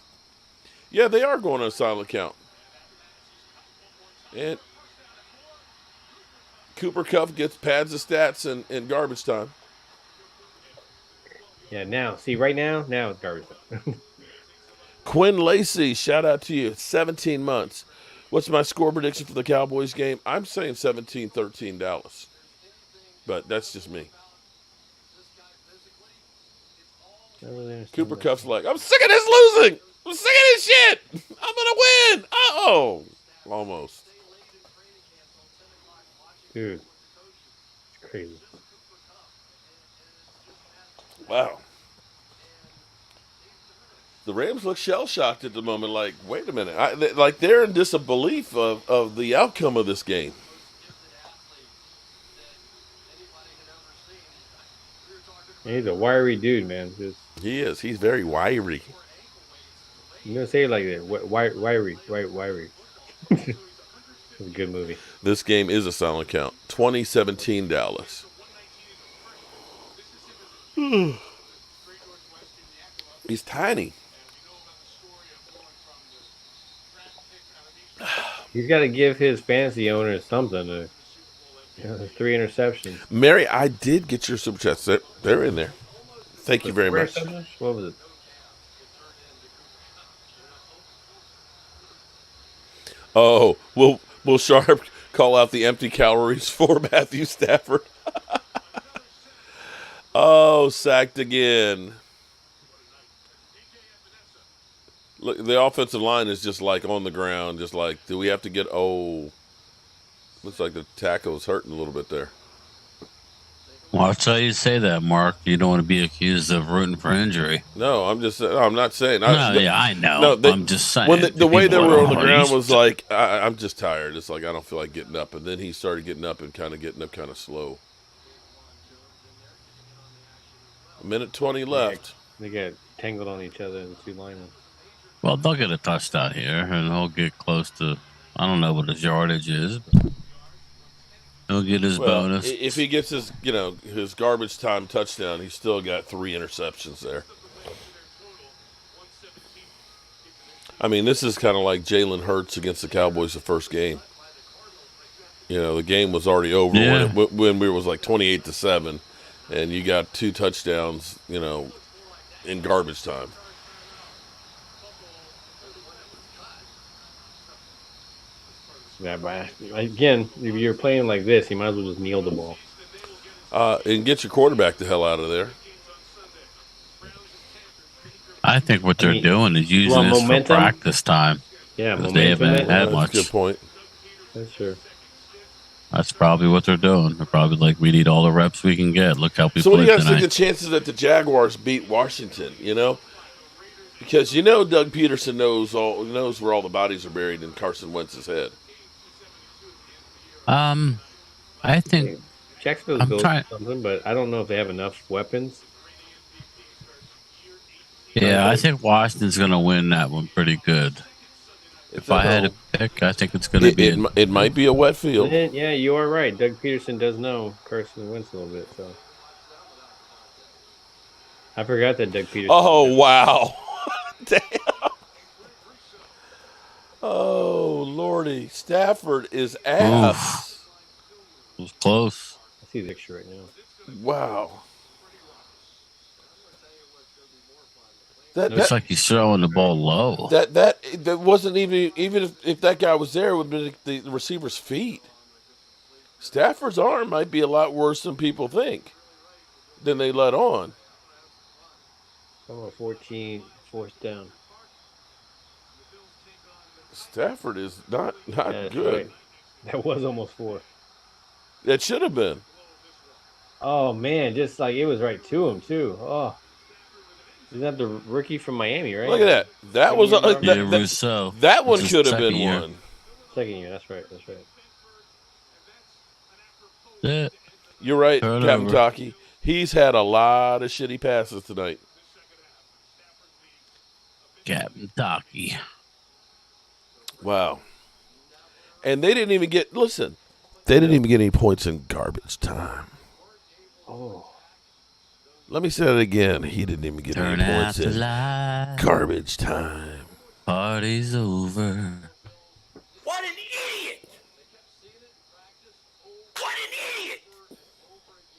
Yeah, they are going on a silent count. And Cooper Cuff gets pads of stats in garbage time. Yeah, now it's garbage time. Quinn Lacey, shout out to you. 17 months. What's my score prediction for the Cowboys game? I'm saying 17-13 Dallas. But that's just me. I really understand Cooper that. Kupp's like, I'm sick of this losing. I'm sick of this shit. I'm going to win. Uh-oh. Almost. Dude, it's crazy. Wow. The Rams look shell-shocked at the moment. Like, wait a minute. Like, they're in disbelief of the outcome of this game. He's a wiry dude, man. Just He is. He's very wiry. I'm gonna say it like that. Wiry. It's a good movie. This game is a silent count. 2017 Dallas. He's tiny. He's got to give his fantasy owners something. There's 3 interceptions. Mary, I did get your super chats. They're in there. Thank you very Four much. interceptions? What was it? Oh, will Sharp call out the empty calories for Matthew Stafford? Oh, sacked again. Look, the offensive line is just like on the ground, just like, do we have to get, looks like the tackle is hurting a little bit there. Watch how you say that, Mark. You don't want to be accused of rooting for injury. No, I'm not saying. I know. No, I'm just saying. When the way they People were are on the ground always- was like, I'm just tired. It's like, I don't feel like getting up. And then he started getting up and kind of getting up kind of slow. A minute 20 left. They get tangled on each other, the 2 linemen. Well, they'll get a touchdown here, and he'll get close to, I don't know what his yardage is, but he'll get his Well, bonus. if he gets his garbage time touchdown, he's still got 3 interceptions there. I mean, this is kind of like Jalen Hurts against the Cowboys the first game. The game was already over when it was like 28-7, and you got 2 touchdowns, in garbage time. Yeah, but again, if you're playing like this, you might as well just kneel the ball. And get your quarterback the hell out of there. I think what they're doing is using this for practice time. Yeah, they haven't had much. That's a good point. That's true. That's probably what they're doing. They're probably like, we need all the reps we can get. Look how we So what do played you guys think tonight. the chances that the Jaguars beat Washington? Because Doug Peterson knows where all the bodies are buried in Carson Wentz's head. I think Jacksonville's built something, but I don't know if they have enough weapons. Yeah, I think Washington's going to win that one pretty good. If I had to pick, I think it's going to be. It might be a wet field. Yeah, you are right. Doug Peterson does know Carson Wentz a little bit, so I forgot that Doug Peterson. Oh wow! Damn. Oh lordy, Stafford is ass. It was close. I see the picture right now. Wow. Looks like he's throwing the ball low. That wasn't even if that guy was there, it would have been the receiver's feet. Stafford's arm might be a lot worse than people think, than they let on. 14, 4th down. Stafford is not good. Right. That was almost 4. That should have been. Oh man, just like it was right to him too. Oh. Isn't that the rookie from Miami, right? Look at that. That was Rousseau. That one could have been one. Second year, that's right. Yeah. You're right, Captain Taki. He's had a lot of shitty passes tonight. Captain Taki. Wow. And they didn't even get any points in garbage time. Oh. Let me say that again. He didn't even get any points in garbage time. Party's over. What an idiot! What an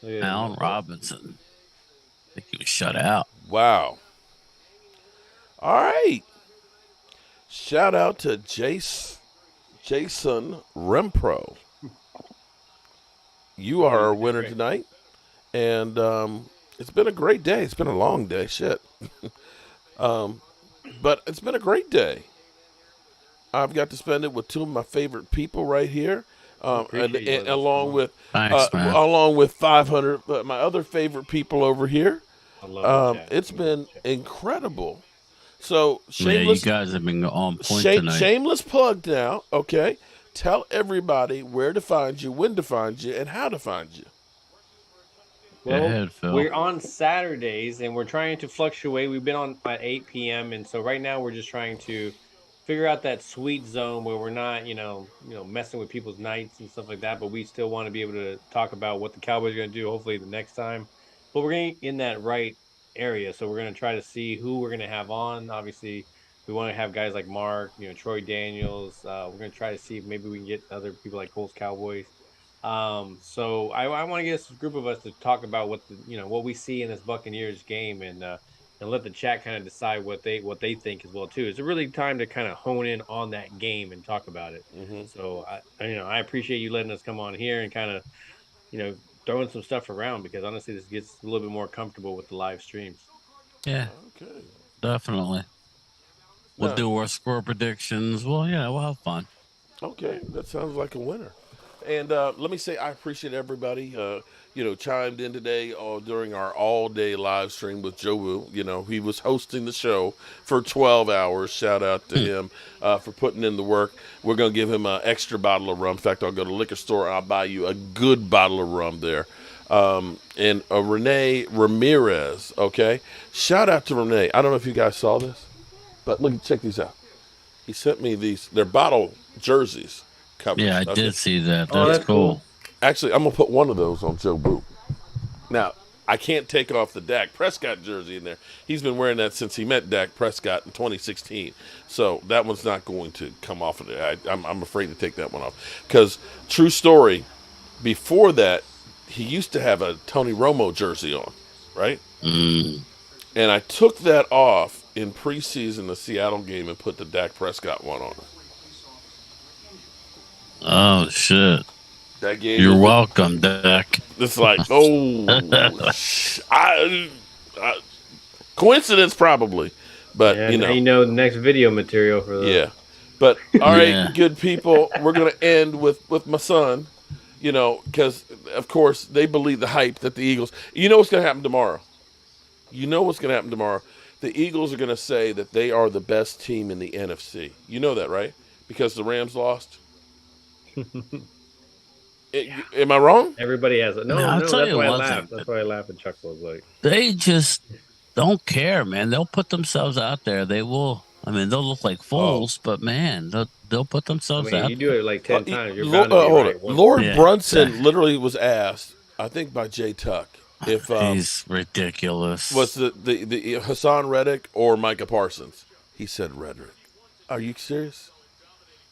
idiot! Allen Robinson. I think he was shut out. Wow. All right. Shout out to Jace Jason Rempro. You are our winner tonight. And it's been a great day. It's been a long day. Shit. But it's been a great day. I've got to spend it with two of my favorite people right here. And along with Thanks, man. along with 500 my other favorite people over here. I love the chat. It's been incredible. So Yeah, you shameless, guys have been on point tonight. shameless plug now. Okay, tell everybody where to find you, when to find you, and how to find you. Go ahead, Phil. We're on Saturdays, and we're trying to fluctuate. We've been on at 8 p.m., and so right now we're just trying to figure out that sweet zone where we're not, messing with people's nights and stuff like that, but we still want to be able to talk about what the Cowboys are going to do, hopefully the next time. But we're going in that right area, so we're going to try to see who we're going to have on. Obviously, we want to have guys like Mark, Troy Daniels. We're going to try to see if maybe we can get other people like Colts Cowboys. So I want to get a group of us to talk about what what we see in this Buccaneers game, and let the chat kind of decide what they think as well too. It's a really time to kind of hone in on that game and talk about it. Mm-hmm. So I appreciate you letting us come on here and kind of throwing some stuff around, because honestly this gets a little bit more comfortable with the live streams. Yeah, Okay. definitely. We'll do our score predictions. Well, yeah, we'll have fun. Okay, that sounds like a winner. And let me say, I appreciate everybody, chimed in today during our all-day live stream with Joe Wu. He was hosting the show for 12 hours. Shout out to him for putting in the work. We're going to give him an extra bottle of rum. In fact, I'll go to the liquor store and I'll buy you a good bottle of rum there. And Renee Ramirez, okay? Shout out to Renee. I don't know if you guys saw this, but look, check these out. He sent me these. They're bottle jerseys. Covers. Yeah, I did see that. That's cool. Actually, I'm going to put one of those on Joe Boo. Now, I can't take off the Dak Prescott jersey in there. He's been wearing that since he met Dak Prescott in 2016. So that one's not going to come off of there. I'm afraid to take that one off. Because, true story, before that, he used to have a Tony Romo jersey on, right? Mm. And I took that off in preseason, the Seattle game, and put the Dak Prescott one on. Oh, shit. That game. You're welcome, Dak. It's like, coincidence probably, but yeah, the next video material for the. Yeah, but all right, good people. We're gonna end with my son, because of course they believe the hype that the Eagles. You know what's gonna happen tomorrow. The Eagles are gonna say that they are the best team in the NFC. You know that, right? Because the Rams lost. Am I wrong? Everybody has it. No, that's why I laughed. That's why I laughed and chuckled. Like, they just don't care, man. They'll put themselves out there. They will. I mean, they'll look like fools, but man, they'll put themselves out. You do it like 10 times. You're bound to be right. Lord Brunson literally was asked, I think by Jay Tuck, if he's ridiculous. Was the Hassan Reddick or Micah Parsons? He said Reddick. Are you serious?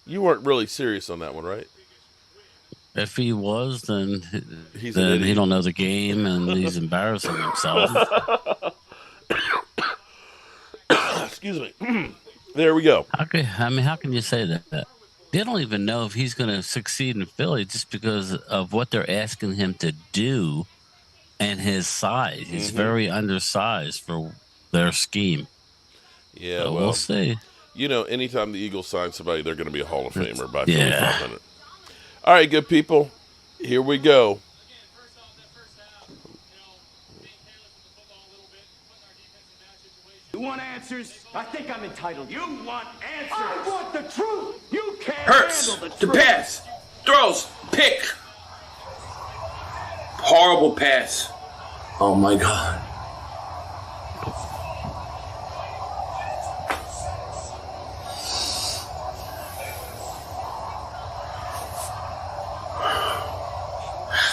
You weren't really serious on that one, right? If he was, then he don't know the game and he's embarrassing himself. Excuse me. There we go. How can you say that? They don't even know if he's going to succeed in Philly just because of what they're asking him to do and his size. He's very undersized for their scheme. Yeah, so we'll see. Anytime the Eagles sign somebody, they're going to be a Hall of Famer by 500. All right, good people. Here we go. You want answers? I think I'm entitled. You want answers? I want the truth. You can't Hurts handle the to truth. pass, throws, pick. Horrible pass. Oh my God.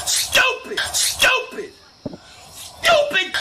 Stupid! Stupid! Stupid!